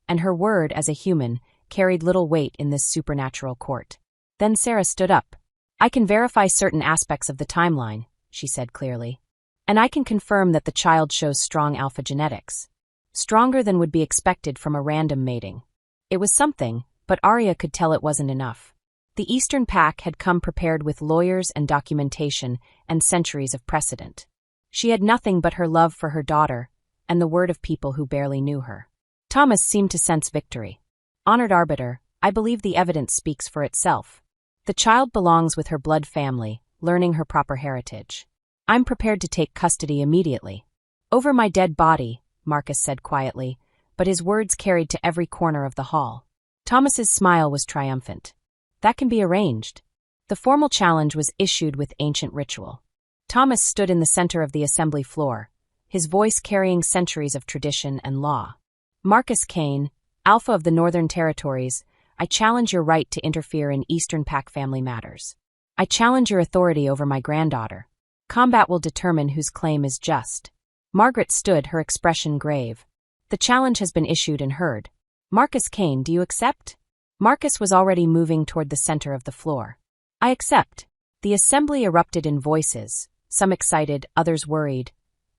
and her word as a human carried little weight in this supernatural court. Then Sarah stood up. I can verify certain aspects of the timeline, she said clearly. And I can confirm that the child shows strong alpha genetics. Stronger than would be expected from a random mating. It was something, but Arya could tell it wasn't enough. The Eastern Pack had come prepared with lawyers and documentation and centuries of precedent. She had nothing but her love for her daughter and the word of people who barely knew her. Thomas seemed to sense victory. Honored arbiter, I believe the evidence speaks for itself. The child belongs with her blood family, learning her proper heritage. I'm prepared to take custody immediately. Over my dead body, Marcus said quietly, but his words carried to every corner of the hall. Thomas's smile was triumphant. That can be arranged. The formal challenge was issued with ancient ritual. Thomas stood in the center of the assembly floor, his voice carrying centuries of tradition and law. Marcus Kane, Alpha of the Northern Territories, I challenge your right to interfere in Eastern Pack family matters. I challenge your authority over my granddaughter. Combat will determine whose claim is just. Margaret stood, her expression grave. The challenge has been issued and heard. Marcus Kane, do you accept? Marcus was already moving toward the center of the floor. I accept. The assembly erupted in voices, some excited, others worried,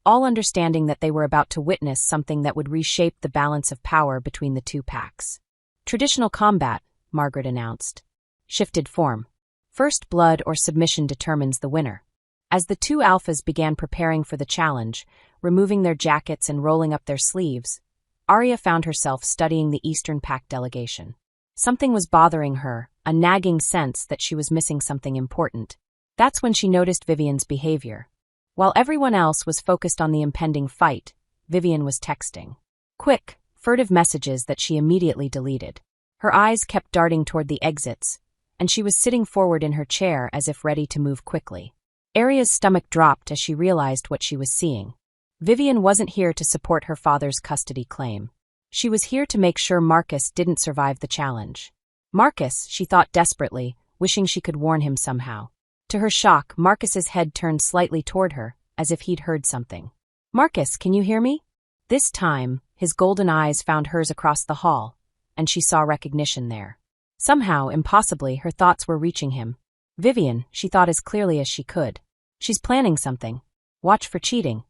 all understanding that they were about to witness something that would reshape the balance of power between the two packs. Traditional combat, Margaret announced. Shifted form. First blood or submission determines the winner. As the two alphas began preparing for the challenge, removing their jackets and rolling up their sleeves, Arya found herself studying the Eastern Pack delegation. Something was bothering her, a nagging sense that she was missing something important. That's when she noticed Vivian's behavior. While everyone else was focused on the impending fight, Vivian was texting. Quick, furtive messages that she immediately deleted. Her eyes kept darting toward the exits, and she was sitting forward in her chair as if ready to move quickly. Arya's stomach dropped as she realized what she was seeing. Vivian wasn't here to support her father's custody claim. She was here to make sure Marcus didn't survive the challenge. Marcus, she thought desperately, wishing she could warn him somehow. To her shock, Marcus's head turned slightly toward her, as if he'd heard something. Marcus, can you hear me? This time, his golden eyes found hers across the hall, and she saw recognition there. Somehow, impossibly, her thoughts were reaching him. Vivian, she thought as clearly as she could. She's planning something. Watch for cheating.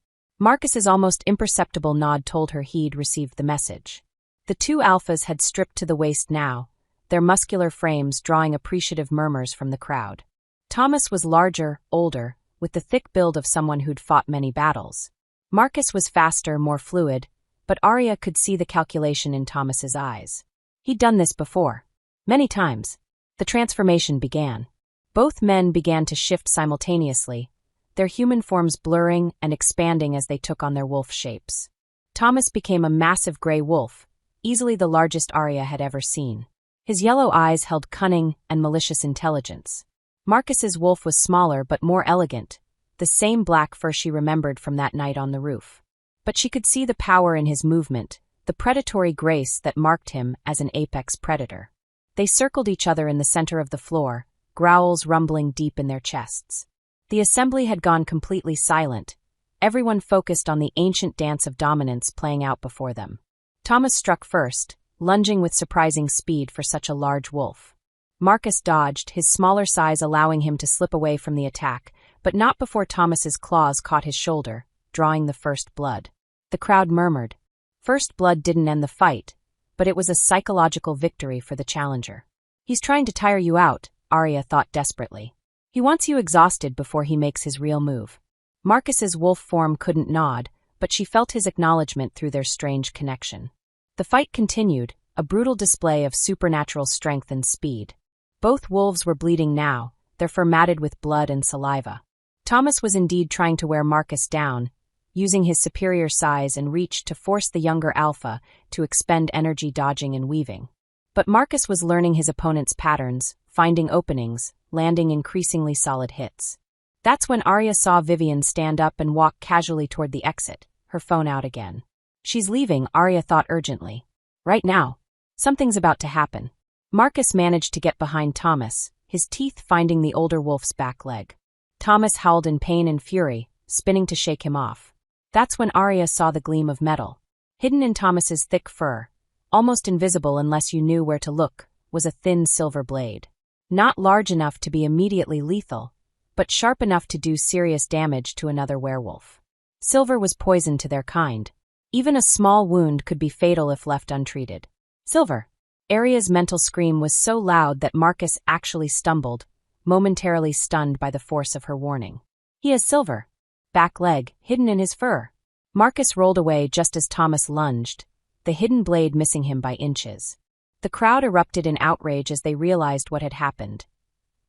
Marcus's almost imperceptible nod told her he'd received the message. The two alphas had stripped to the waist now, their muscular frames drawing appreciative murmurs from the crowd. Thomas was larger, older, with the thick build of someone who'd fought many battles. Marcus was faster, more fluid, but Arya could see the calculation in Thomas's eyes. He'd done this before. Many times. The transformation began. Both men began to shift simultaneously, their human forms blurring and expanding as they took on their wolf shapes. Thomas became a massive gray wolf, easily the largest Arya had ever seen. His yellow eyes held cunning and malicious intelligence. Marcus's wolf was smaller but more elegant, the same black fur she remembered from that night on the roof. But she could see the power in his movement, the predatory grace that marked him as an apex predator. They circled each other in the center of the floor, growls rumbling deep in their chests. The assembly had gone completely silent, everyone focused on the ancient dance of dominance playing out before them. Thomas struck first, lunging with surprising speed for such a large wolf. Marcus dodged, his smaller size allowing him to slip away from the attack, but not before Thomas's claws caught his shoulder, drawing the first blood. The crowd murmured. First blood didn't end the fight, but it was a psychological victory for the challenger. He's trying to tire you out, Arya thought desperately. He wants you exhausted before he makes his real move. Marcus's wolf form couldn't nod, but she felt his acknowledgement through their strange connection. The fight continued, a brutal display of supernatural strength and speed. Both wolves were bleeding now, their fur matted with blood and saliva. Thomas was indeed trying to wear Marcus down, using his superior size and reach to force the younger alpha to expend energy dodging and weaving. But Marcus was learning his opponent's patterns, finding openings, landing increasingly solid hits. That's when Arya saw Vivian stand up and walk casually toward the exit, her phone out again. She's leaving, Arya thought urgently. Right now. Something's about to happen. Marcus managed to get behind Thomas, his teeth finding the older wolf's back leg. Thomas howled in pain and fury, spinning to shake him off. That's when Arya saw the gleam of metal. Hidden in Thomas's thick fur, almost invisible unless you knew where to look, was a thin silver blade. Not large enough to be immediately lethal, but sharp enough to do serious damage to another werewolf. Silver was poison to their kind. Even a small wound could be fatal if left untreated. Silver! Arya's mental scream was so loud that Marcus actually stumbled, momentarily stunned by the force of her warning. He has silver. Back leg, hidden in his fur. Marcus rolled away just as Thomas lunged, the hidden blade missing him by inches. The crowd erupted in outrage as they realized what had happened.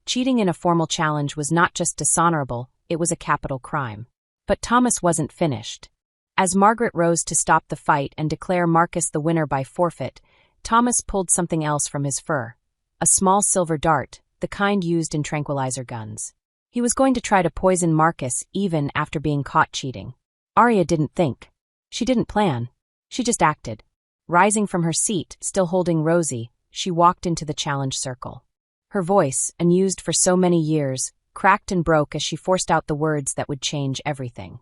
Cheating in a formal challenge was not just dishonorable, it was a capital crime. But Thomas wasn't finished. As Margaret rose to stop the fight and declare Marcus the winner by forfeit, Thomas pulled something else from his fur. A small silver dart, the kind used in tranquilizer guns. He was going to try to poison Marcus even after being caught cheating. Arya didn't think. She didn't plan. She just acted. Rising from her seat, still holding Rosie, she walked into the challenge circle. Her voice, unused for so many years, cracked and broke as she forced out the words that would change everything.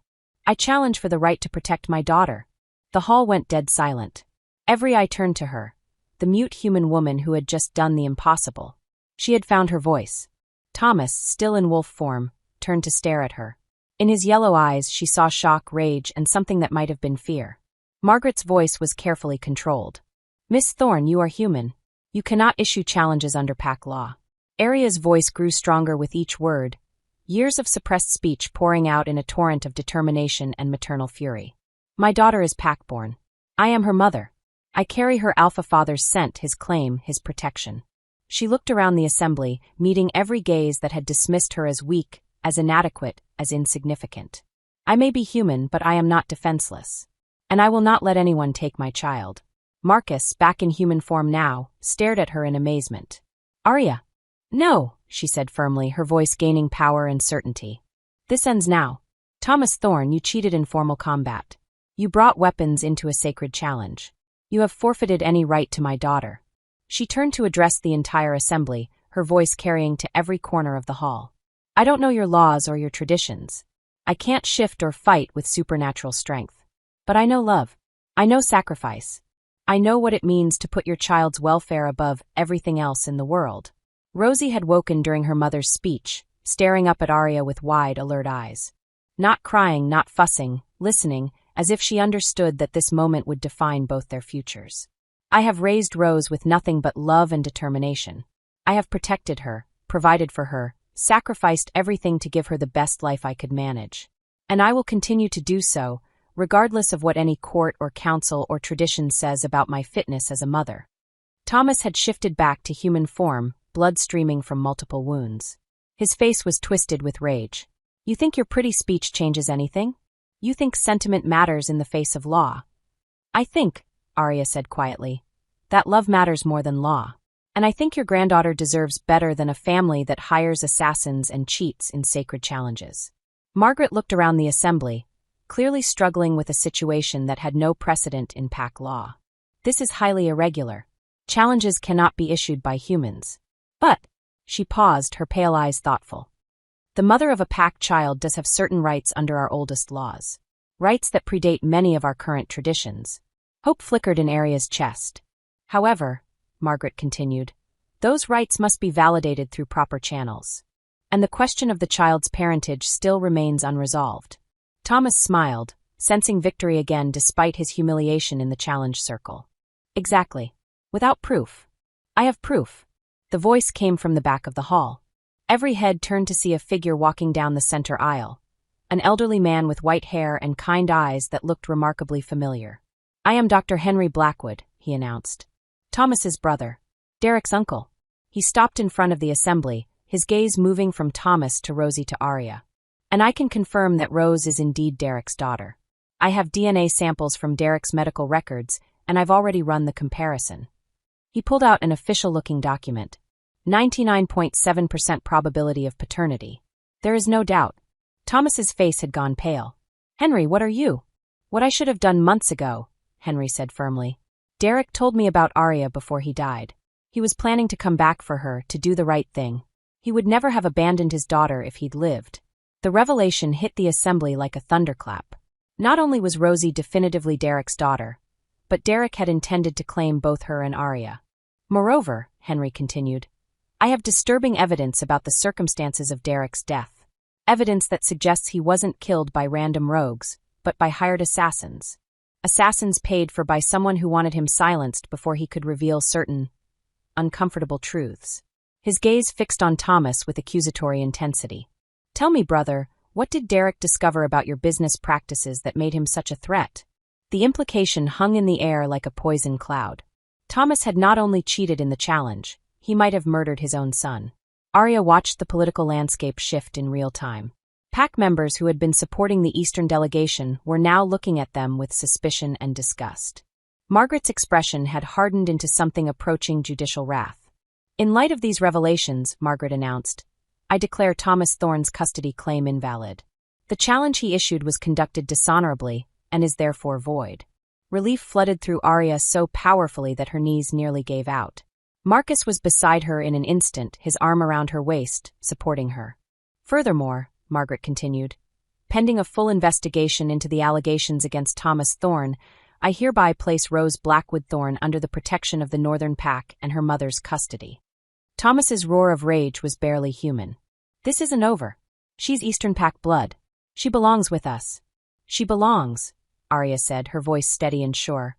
I challenge for the right to protect my daughter. The hall went dead silent. Every eye turned to her, the mute human woman who had just done the impossible. She had found her voice. Thomas, still in wolf form, turned to stare at her. In his yellow eyes she saw shock, rage, and something that might have been fear. Margaret's voice was carefully controlled. Miss Thorne, you are human. You cannot issue challenges under pack law. Arya's voice grew stronger with each word, years of suppressed speech pouring out in a torrent of determination and maternal fury. My daughter is pack-born. I am her mother. I carry her alpha father's scent, his claim, his protection. She looked around the assembly, meeting every gaze that had dismissed her as weak, as inadequate, as insignificant. I may be human, but I am not defenseless. And I will not let anyone take my child. Marcus, back in human form now, stared at her in amazement. Arya. No, she said firmly, her voice gaining power and certainty. This ends now. Thomas Thorne, you cheated in formal combat. You brought weapons into a sacred challenge. You have forfeited any right to my daughter. She turned to address the entire assembly, her voice carrying to every corner of the hall. I don't know your laws or your traditions. I can't shift or fight with supernatural strength. But I know love. I know sacrifice. I know what it means to put your child's welfare above everything else in the world. Rosie had woken during her mother's speech, staring up at Arya with wide, alert eyes. Not crying, not fussing, listening, as if she understood that this moment would define both their futures. I have raised Rose with nothing but love and determination. I have protected her, provided for her, sacrificed everything to give her the best life I could manage. And I will continue to do so, regardless of what any court or council or tradition says about my fitness as a mother. Thomas had shifted back to human form, blood streaming from multiple wounds. His face was twisted with rage. You think your pretty speech changes anything? You think sentiment matters in the face of law? I think, Arya said quietly, that love matters more than law. And I think your granddaughter deserves better than a family that hires assassins and cheats in sacred challenges. Margaret looked around the assembly, clearly struggling with a situation that had no precedent in pack law. This is highly irregular. Challenges cannot be issued by humans. But, she paused, her pale eyes thoughtful. The mother of a pack child does have certain rights under our oldest laws. Rights that predate many of our current traditions. Hope flickered in Arya's chest. However, Margaret continued, Those rights must be validated through proper channels. And the question of the child's parentage still remains unresolved. Thomas smiled, sensing victory again despite his humiliation in the challenge circle. Exactly. Without proof. I have proof. The voice came from the back of the hall. Every head turned to see a figure walking down the center aisle. An elderly man with white hair and kind eyes that looked remarkably familiar. I am Dr. Henry Blackwood, he announced. Thomas's brother. Derek's uncle. He stopped in front of the assembly, his gaze moving from Thomas to Rosie to Arya. And I can confirm that Rose is indeed Derek's daughter. I have DNA samples from Derek's medical records, and I've already run the comparison. He pulled out an official-looking document. 99.7% probability of paternity. There is no doubt. Thomas's face had gone pale. Henry, what are you? What I should have done months ago, Henry said firmly. Derek told me about Arya before he died. He was planning to come back for her, to do the right thing. He would never have abandoned his daughter if he'd lived. The revelation hit the assembly like a thunderclap. Not only was Rosie definitively Derek's daughter, but Derek had intended to claim both her and Arya. Moreover, Henry continued, I have disturbing evidence about the circumstances of Derek's death. Evidence that suggests he wasn't killed by random rogues, but by hired assassins. Assassins paid for by someone who wanted him silenced before he could reveal certain uncomfortable truths. His gaze fixed on Thomas with accusatory intensity. Tell me, brother, what did Derek discover about your business practices that made him such a threat? The implication hung in the air like a poison cloud. Thomas had not only cheated in the challenge, he might have murdered his own son. Arya watched the political landscape shift in real time. PAC members who had been supporting the Eastern delegation were now looking at them with suspicion and disgust. Margaret's expression had hardened into something approaching judicial wrath. In light of these revelations, Margaret announced, I declare Thomas Thorne's custody claim invalid. The challenge he issued was conducted dishonorably and is therefore void. Relief flooded through Arya so powerfully that her knees nearly gave out. Marcus was beside her in an instant, his arm around her waist, supporting her. Furthermore, Margaret continued, pending a full investigation into the allegations against Thomas Thorne, I hereby place Rose Blackwood Thorne under the protection of the Northern Pack and her mother's custody. Thomas's roar of rage was barely human. This isn't over. She's Eastern Pack blood. She belongs with us. She belongs, Arya said, her voice steady and sure,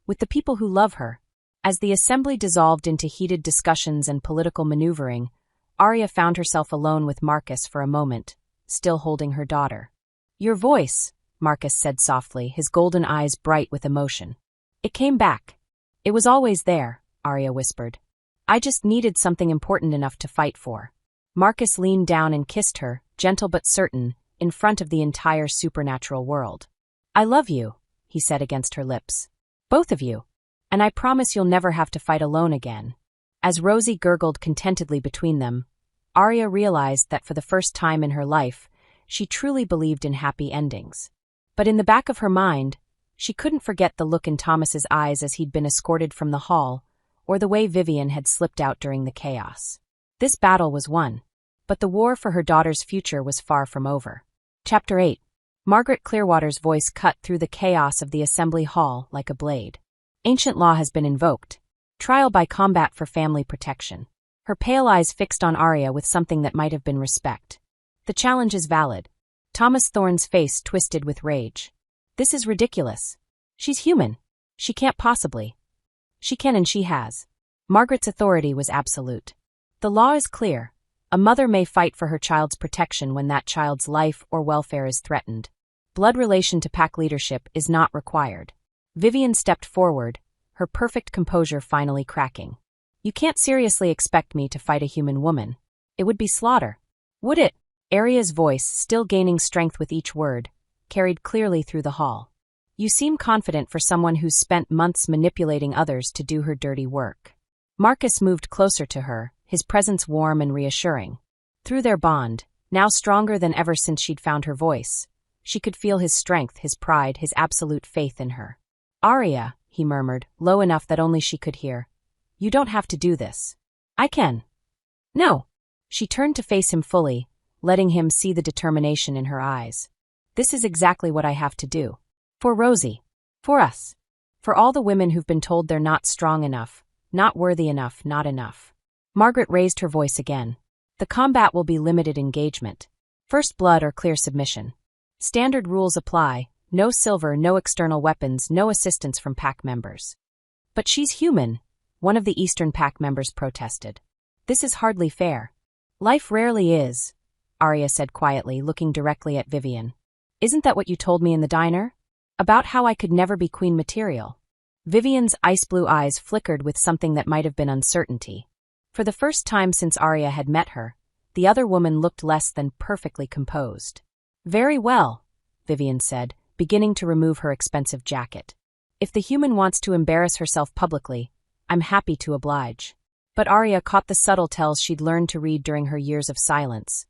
with the people who love her. As the assembly dissolved into heated discussions and political maneuvering, Arya found herself alone with Marcus for a moment, still holding her daughter. Your voice, Marcus said softly, his golden eyes bright with emotion. It came back. It was always there, Arya whispered. I just needed something important enough to fight for. Marcus leaned down and kissed her, gentle but certain, in front of the entire supernatural world. I love you, he said against her lips. Both of you. And I promise you'll never have to fight alone again. As Rosie gurgled contentedly between them, Arya realized that for the first time in her life, she truly believed in happy endings. But in the back of her mind, she couldn't forget the look in Thomas's eyes as he'd been escorted from the hall, or the way Vivian had slipped out during the chaos. This battle was won, but the war for her daughter's future was far from over. Chapter 8. Margaret Clearwater's voice cut through the chaos of the assembly hall like a blade. Ancient law has been invoked. Trial by combat for family protection. Her pale eyes fixed on Arya with something that might have been respect. The challenge is valid. Thomas Thorne's face twisted with rage. This is ridiculous. She's human. She can't possibly. She can and she has. Margaret's authority was absolute. The law is clear. A mother may fight for her child's protection when that child's life or welfare is threatened. Blood relation to pack leadership is not required. Vivian stepped forward, her perfect composure finally cracking. You can't seriously expect me to fight a human woman. It would be slaughter. Would it? Arya's voice, still gaining strength with each word, carried clearly through the hall. You seem confident for someone who's spent months manipulating others to do her dirty work. Marcus moved closer to her, his presence warm and reassuring. Through their bond, now stronger than ever since she'd found her voice, she could feel his strength, his pride, his absolute faith in her. Arya, he murmured, low enough that only she could hear. You don't have to do this. I can. No. She turned to face him fully, letting him see the determination in her eyes. This is exactly what I have to do. For Rosie. For us. For all the women who've been told they're not strong enough, not worthy enough, not enough. Margaret raised her voice again. The combat will be limited engagement. First blood or clear submission. Standard rules apply. No silver, no external weapons, no assistance from pack members. But she's human, one of the Eastern pack members protested. This is hardly fair. Life rarely is, Arya said quietly, looking directly at Vivian. Isn't that what you told me in the diner? About how I could never be queen material. Vivian's ice blue eyes flickered with something that might have been uncertainty. For the first time since Arya had met her, the other woman looked less than perfectly composed. Very well, Vivian said, beginning to remove her expensive jacket. If the human wants to embarrass herself publicly, I'm happy to oblige. But Arya caught the subtle tells she'd learned to read during her years of silence.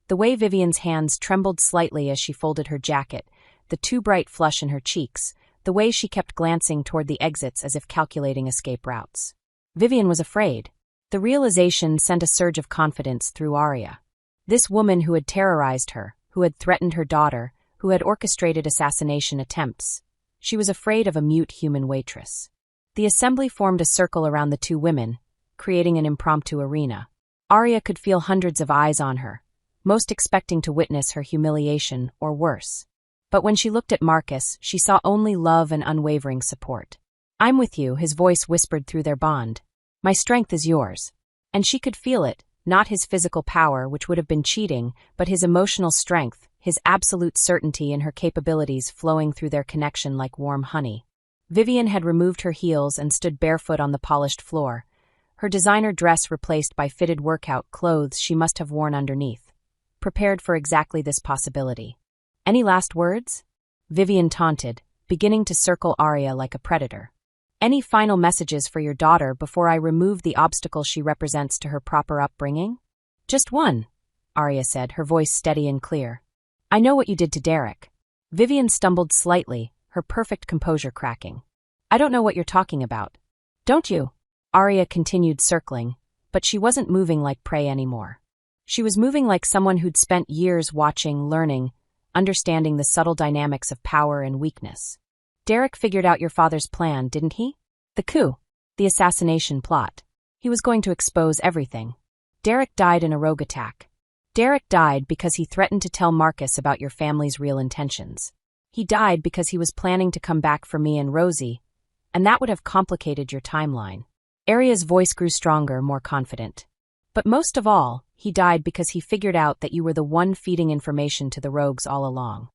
The way Vivian's hands trembled slightly as she folded her jacket, the too bright flush in her cheeks, the way she kept glancing toward the exits as if calculating escape routes. Vivian was afraid. The realization sent a surge of confidence through Arya. This woman who had terrorized her, who had threatened her daughter, who had orchestrated assassination attempts. She was afraid of a mute human waitress. The assembly formed a circle around the two women, creating an impromptu arena. Arya could feel hundreds of eyes on her, most expecting to witness her humiliation or worse. But when she looked at Marcus, she saw only love and unwavering support. I'm with you, his voice whispered through their bond. My strength is yours. And she could feel it, not his physical power, which would have been cheating, but his emotional strength, his absolute certainty in her capabilities flowing through their connection like warm honey. Vivian had removed her heels and stood barefoot on the polished floor, her designer dress replaced by fitted workout clothes she must have worn underneath, prepared for exactly this possibility. Any last words? Vivian taunted, beginning to circle Arya like a predator. Any final messages for your daughter before I remove the obstacle she represents to her proper upbringing? Just one, Arya said, her voice steady and clear. I know what you did to Derek. Vivian stumbled slightly, her perfect composure cracking. I don't know what you're talking about. Don't you? Arya continued circling, but she wasn't moving like prey anymore. She was moving like someone who'd spent years watching, learning, understanding the subtle dynamics of power and weakness. Derek figured out your father's plan, didn't he? The coup. The assassination plot. He was going to expose everything. Derek died in a rogue attack. Derek died because he threatened to tell Marcus about your family's real intentions. He died because he was planning to come back for me and Rosie, and that would have complicated your timeline. Arya's voice grew stronger, more confident. But most of all, he died because he figured out that you were the one feeding information to the rogues all along.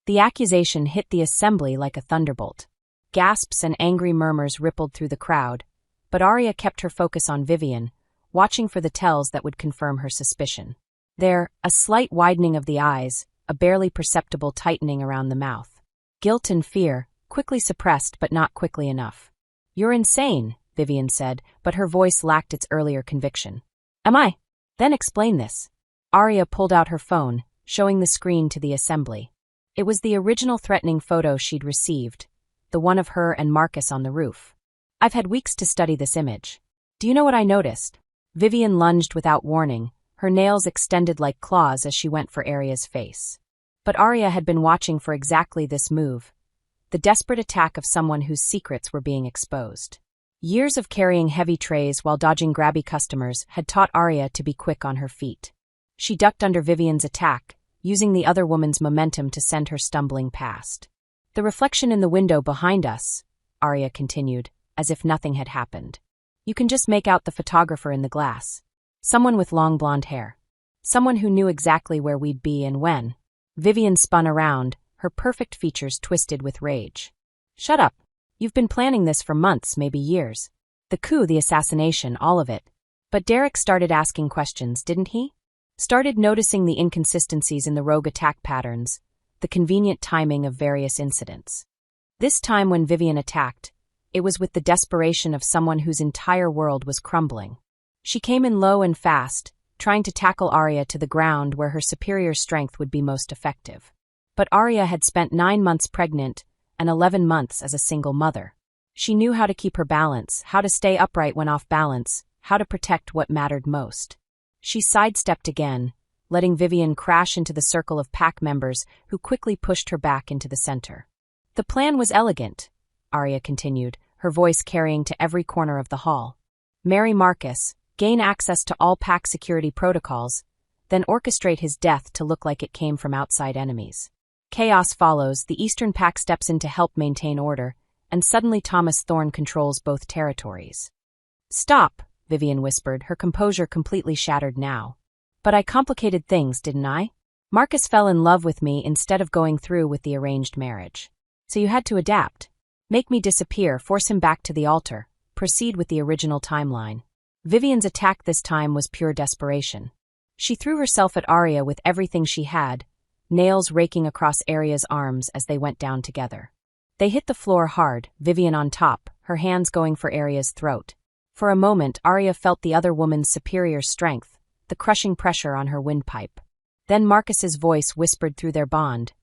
The accusation hit the assembly like a thunderbolt. Gasps and angry murmurs rippled through the crowd, but Arya kept her focus on Vivian, watching for the tells that would confirm her suspicion. There, a slight widening of the eyes, a barely perceptible tightening around the mouth. Guilt and fear, quickly suppressed but not quickly enough. You're insane, Vivian said, but her voice lacked its earlier conviction. Am I? Then explain this. Arya pulled out her phone, showing the screen to the assembly. It was the original threatening photo she'd received, the one of her and Marcus on the roof. I've had weeks to study this image. Do you know what I noticed? Vivian lunged without warning, her nails extended like claws as she went for Arya's face. But Arya had been watching for exactly this move, the desperate attack of someone whose secrets were being exposed. Years of carrying heavy trays while dodging grabby customers had taught Arya to be quick on her feet. She ducked under Vivian's attack, using the other woman's momentum to send her stumbling past. The reflection in the window behind us, Arya continued, as if nothing had happened. You can just make out the photographer in the glass. Someone with long blonde hair. Someone who knew exactly where we'd be and when. Vivian spun around, her perfect features twisted with rage. Shut up. You've been planning this for months, maybe years. The coup, the assassination, all of it. But Derek started asking questions, didn't he? Started noticing the inconsistencies in the rogue attack patterns, the convenient timing of various incidents. This time when Vivian attacked, it was with the desperation of someone whose entire world was crumbling. She came in low and fast, trying to tackle Arya to the ground where her superior strength would be most effective. But Arya had spent 9 months pregnant and 11 months as a single mother. She knew how to keep her balance, how to stay upright when off balance, how to protect what mattered most. She sidestepped again, letting Vivian crash into the circle of pack members who quickly pushed her back into the center. The plan was elegant, Arya continued, her voice carrying to every corner of the hall. Marry Marcus, gain access to all pack security protocols, then orchestrate his death to look like it came from outside enemies. Chaos follows, the Eastern Pack steps in to help maintain order, and suddenly Thomas Thorne controls both territories. "Stop," Vivian whispered, her composure completely shattered now. "But I complicated things, didn't I? Marcus fell in love with me instead of going through with the arranged marriage. So you had to adapt. Make me disappear, force him back to the altar, proceed with the original timeline." Vivian's attack this time was pure desperation. She threw herself at Arya with everything she had, nails raking across Arya's arms as they went down together. They hit the floor hard, Vivian on top, her hands going for Arya's throat. For a moment, Arya felt the other woman's superior strength, the crushing pressure on her windpipe. Then Marcus's voice whispered through their bond,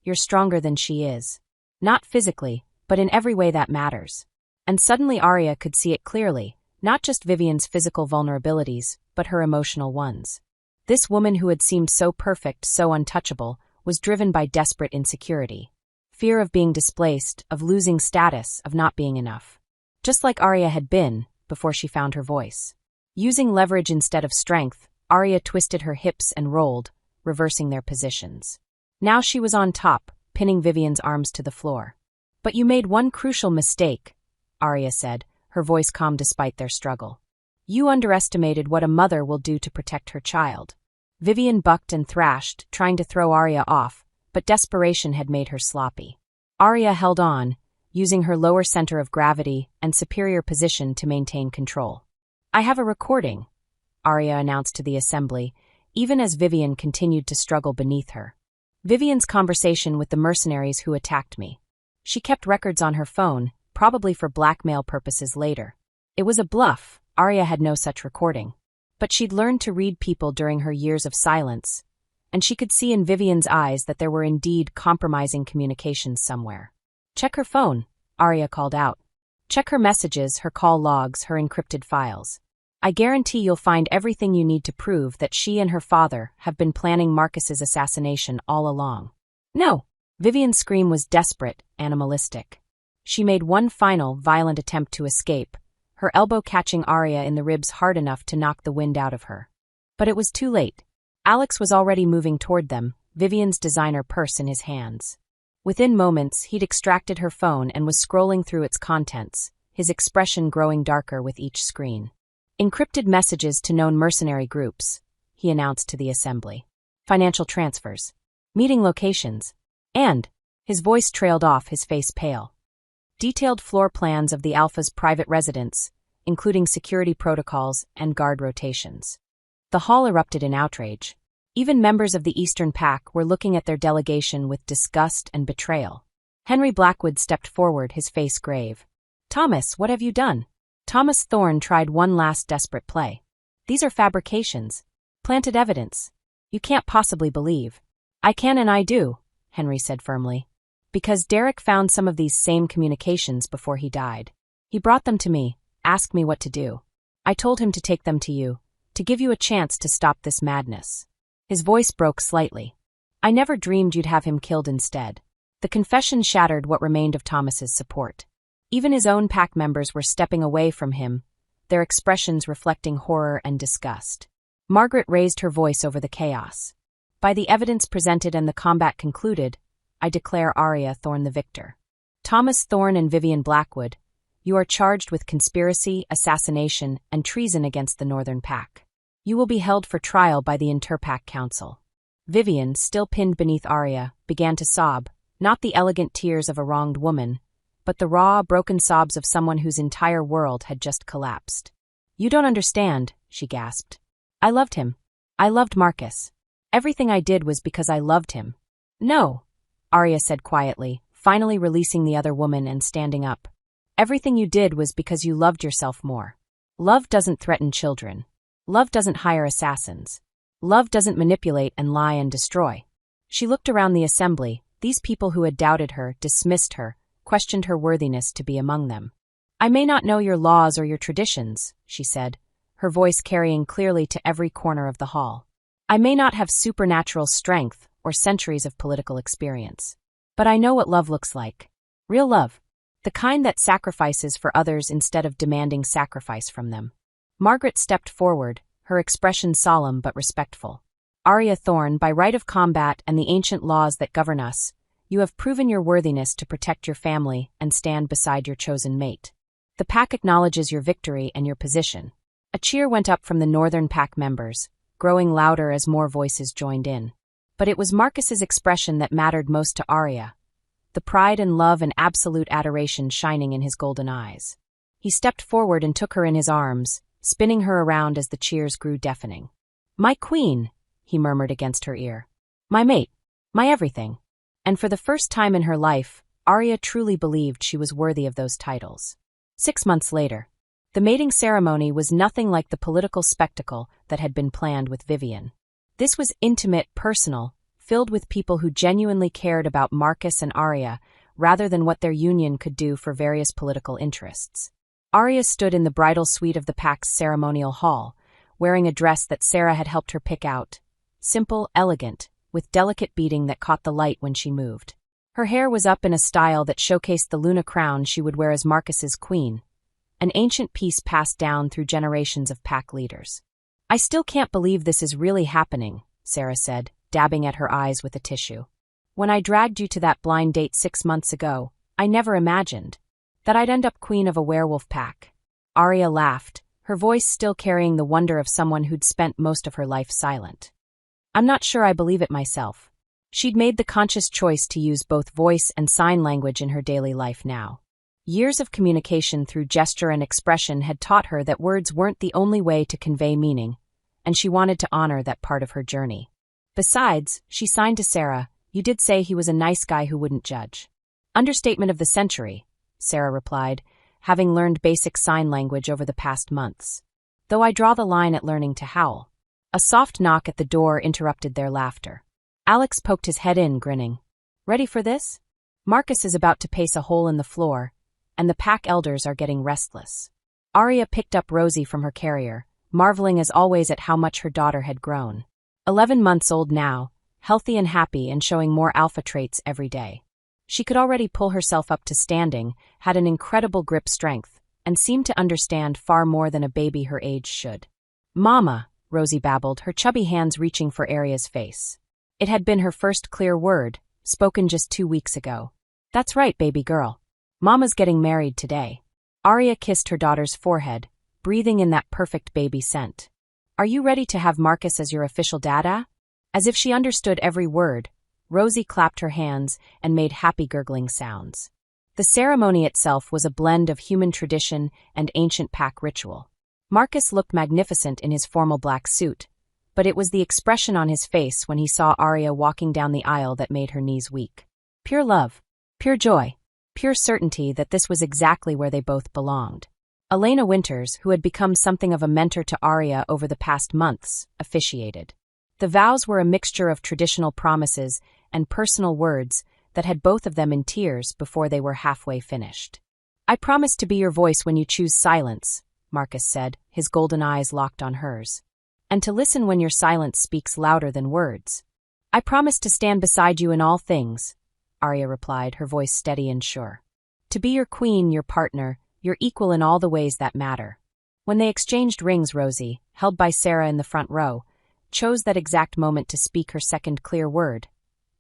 "You're stronger than she is. Not physically, but in every way that matters." And suddenly Arya could see it clearly, not just Vivian's physical vulnerabilities, but her emotional ones. This woman who had seemed so perfect, so untouchable, was driven by desperate insecurity. Fear of being displaced, of losing status, of not being enough. Just like Arya had been, before she found her voice. Using leverage instead of strength, Arya twisted her hips and rolled, reversing their positions. Now she was on top, pinning Vivian's arms to the floor. "But you made one crucial mistake," Arya said, her voice calm despite their struggle. "You underestimated what a mother will do to protect her child." Vivian bucked and thrashed, trying to throw Arya off, but desperation had made her sloppy. Arya held on, using her lower center of gravity and superior position to maintain control. "I have a recording," Arya announced to the assembly, even as Vivian continued to struggle beneath her. "Vivian's conversation with the mercenaries who attacked me. She kept records on her phone, probably for blackmail purposes later. It was a bluff, Arya had no such recording. But she'd learned to read people during her years of silence, and she could see in Vivian's eyes that there were indeed compromising communications somewhere. "Check her phone," Arya called out. "Check her messages, her call logs, her encrypted files. I guarantee you'll find everything you need to prove that she and her father have been planning Marcus's assassination all along." "No!" Vivian's scream was desperate, animalistic. She made one final, violent attempt to escape, her elbow catching Arya in the ribs hard enough to knock the wind out of her. But it was too late. Alex was already moving toward them, Vivian's designer purse in his hands. Within moments, he'd extracted her phone and was scrolling through its contents, his expression growing darker with each screen. "Encrypted messages to known mercenary groups," he announced to the assembly. "Financial transfers. Meeting locations. And," his voice trailed off, his face pale. "Detailed floor plans of the Alpha's private residence, including security protocols and guard rotations." The hall erupted in outrage. Even members of the Eastern Pack were looking at their delegation with disgust and betrayal. Henry Blackwood stepped forward, his face grave. "Thomas, what have you done?" Thomas Thorne tried one last desperate play. "These are fabrications. Planted evidence. You can't possibly believe." "I can and I do," Henry said firmly. "Because Derek found some of these same communications before he died. He brought them to me, asked me what to do. I told him to take them to you, to give you a chance to stop this madness." His voice broke slightly. "I never dreamed you'd have him killed instead." The confession shattered what remained of Thomas's support. Even his own pack members were stepping away from him, their expressions reflecting horror and disgust. Margaret raised her voice over the chaos. "By the evidence presented and the combat concluded, I declare Arya Thorne the victor. Thomas Thorne and Vivian Blackwood, you are charged with conspiracy, assassination, and treason against the Northern Pack. You will be held for trial by the Interpack Council." Vivian, still pinned beneath Arya, began to sob, not the elegant tears of a wronged woman, but the raw, broken sobs of someone whose entire world had just collapsed. "You don't understand," she gasped. "I loved him. I loved Marcus. Everything I did was because I loved him." "No," Arya said quietly, finally releasing the other woman and standing up. "Everything you did was because you loved yourself more. Love doesn't threaten children. Love doesn't hire assassins. Love doesn't manipulate and lie and destroy." She looked around the assembly, these people who had doubted her, dismissed her, questioned her worthiness to be among them. "I may not know your laws or your traditions," she said, her voice carrying clearly to every corner of the hall. "I may not have supernatural strength or centuries of political experience. But I know what love looks like. Real love. The kind that sacrifices for others instead of demanding sacrifice from them. Margaret stepped forward, her expression solemn but respectful. Arya Thorne, by right of combat and the ancient laws that govern us, you have proven your worthiness to protect your family and stand beside your chosen mate. The pack acknowledges your victory and your position. A cheer went up from the northern pack members, growing louder as more voices joined in. But it was Marcus's expression that mattered most to Arya, the pride and love and absolute adoration shining in his golden eyes. He stepped forward and took her in his arms, spinning her around as the cheers grew deafening. "My queen," he murmured against her ear. "My mate. My everything." And for the first time in her life, Arya truly believed she was worthy of those titles. 6 months later, the mating ceremony was nothing like the political spectacle that had been planned with Vivian. This was intimate, personal, filled with people who genuinely cared about Marcus and Arya rather than what their union could do for various political interests. Arya stood in the bridal suite of the pack's ceremonial hall, wearing a dress that Sarah had helped her pick out. Simple, elegant, with delicate beading that caught the light when she moved. Her hair was up in a style that showcased the Luna crown she would wear as Marcus's queen, an ancient piece passed down through generations of pack leaders. "I still can't believe this is really happening," Sarah said, dabbing at her eyes with a tissue. "When I dragged you to that blind date 6 months ago, I never imagined that I'd end up queen of a werewolf pack." Arya laughed, her voice still carrying the wonder of someone who'd spent most of her life silent. "I'm not sure I believe it myself." She'd made the conscious choice to use both voice and sign language in her daily life now. Years of communication through gesture and expression had taught her that words weren't the only way to convey meaning, and she wanted to honor that part of her journey. Besides, she signed to Sarah, "You did say he was a nice guy who wouldn't judge." "Understatement of the century," Sarah replied, having learned basic sign language over the past months. "Though I draw the line at learning to howl." A soft knock at the door interrupted their laughter. Alex poked his head in, grinning. "Ready for this? Marcus is about to pace a hole in the floor, and the pack elders are getting restless." Arya picked up Rosie from her carrier, marveling as always at how much her daughter had grown. 11 months old now, healthy and happy and showing more alpha traits every day. She could already pull herself up to standing, had an incredible grip strength, and seemed to understand far more than a baby her age should. "Mama," Rosie babbled, her chubby hands reaching for Arya's face. It had been her first clear word, spoken just 2 weeks ago. "That's right, baby girl. Mama's getting married today." Arya kissed her daughter's forehead, breathing in that perfect baby scent. "Are you ready to have Marcus as your official dada?" As if she understood every word, Rosie clapped her hands and made happy gurgling sounds. The ceremony itself was a blend of human tradition and ancient pack ritual. Marcus looked magnificent in his formal black suit, but it was the expression on his face when he saw Arya walking down the aisle that made her knees weak. Pure love, pure joy, pure certainty that this was exactly where they both belonged. Elena Winters, who had become something of a mentor to Arya over the past months, officiated. The vows were a mixture of traditional promises and personal words that had both of them in tears before they were halfway finished. "I promise to be your voice when you choose silence," Marcus said, his golden eyes locked on hers. "And to listen when your silence speaks louder than words." "I promise to stand beside you in all things," Arya replied, her voice steady and sure. "To be your queen, your partner, your equal in all the ways that matter." When they exchanged rings, Rosie, held by Sarah in the front row, chose that exact moment to speak her second clear word.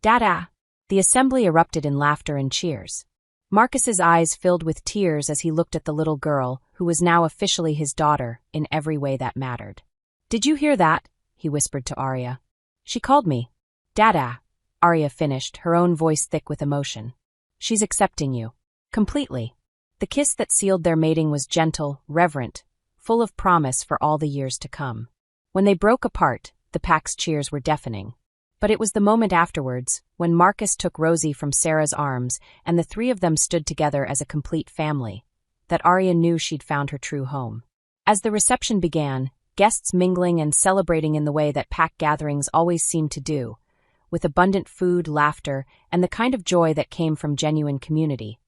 "Dada!" The assembly erupted in laughter and cheers. Marcus's eyes filled with tears as he looked at the little girl, who was now officially his daughter, in every way that mattered. "Did you hear that?" he whispered to Arya. "She called me Dada," Arya finished, her own voice thick with emotion. "She's accepting you. Completely." The kiss that sealed their mating was gentle, reverent, full of promise for all the years to come. When they broke apart, the pack's cheers were deafening. But it was the moment afterwards, when Marcus took Rosie from Sarah's arms and the three of them stood together as a complete family, that Arya knew she'd found her true home. As the reception began, guests mingling and celebrating in the way that pack gatherings always seemed to do, with abundant food, laughter, and the kind of joy that came from genuine community.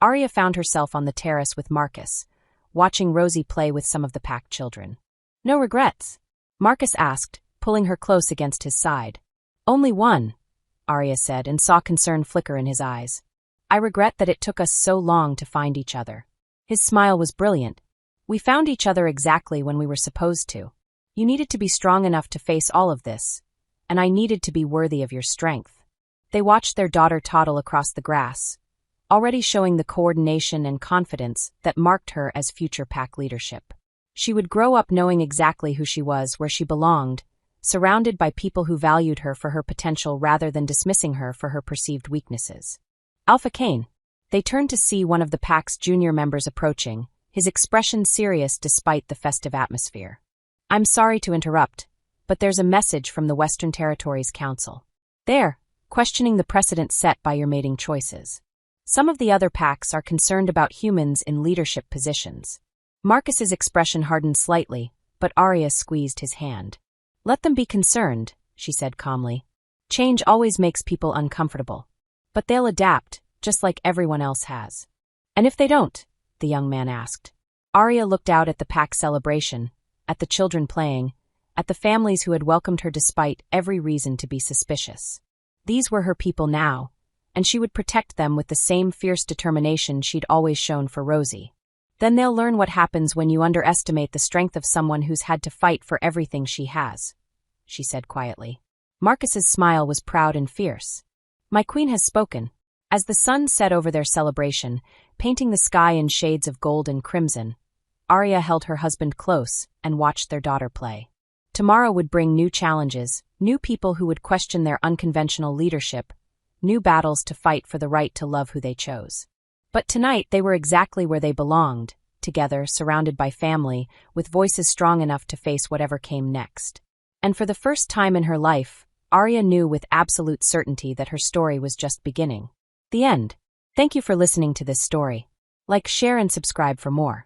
Arya found herself on the terrace with Marcus, watching Rosie play with some of the pack children. "No regrets?" Marcus asked, pulling her close against his side. "Only one," Arya said, and saw concern flicker in his eyes. "I regret that it took us so long to find each other." His smile was brilliant, We found each other exactly when we were supposed to. You needed to be strong enough to face all of this, and I needed to be worthy of your strength." They watched their daughter toddle across the grass, already showing the coordination and confidence that marked her as future pack leadership. She would grow up knowing exactly who she was, where she belonged, surrounded by people who valued her for her potential rather than dismissing her for her perceived weaknesses. Alpha Kane. They turned to see one of the pack's junior members approaching, his expression serious despite the festive atmosphere. "I'm sorry to interrupt, but there's a message from the Western Territories Council. They're questioning the precedent set by your mating choices. Some of the other packs are concerned about humans in leadership positions." Marcus's expression hardened slightly, but Arya squeezed his hand. "Let them be concerned," she said calmly. "Change always makes people uncomfortable. But they'll adapt, just like everyone else has." "And if they don't?" the young man asked. Arya looked out at the pack celebration, at the children playing, at the families who had welcomed her despite every reason to be suspicious. These were her people now, and she would protect them with the same fierce determination she'd always shown for Rosie. "Then they'll learn what happens when you underestimate the strength of someone who's had to fight for everything she has," she said quietly. Marcus's smile was proud and fierce. "My queen has spoken." As the sun set over their celebration, painting the sky in shades of gold and crimson, Arya held her husband close and watched their daughter play. Tomorrow would bring new challenges, new people who would question their unconventional leadership, new battles to fight for the right to love who they chose. But tonight they were exactly where they belonged, together, surrounded by family, with voices strong enough to face whatever came next. And for the first time in her life, Arya knew with absolute certainty that her story was just beginning. The end. Thank you for listening to this story. Like, share, and subscribe for more.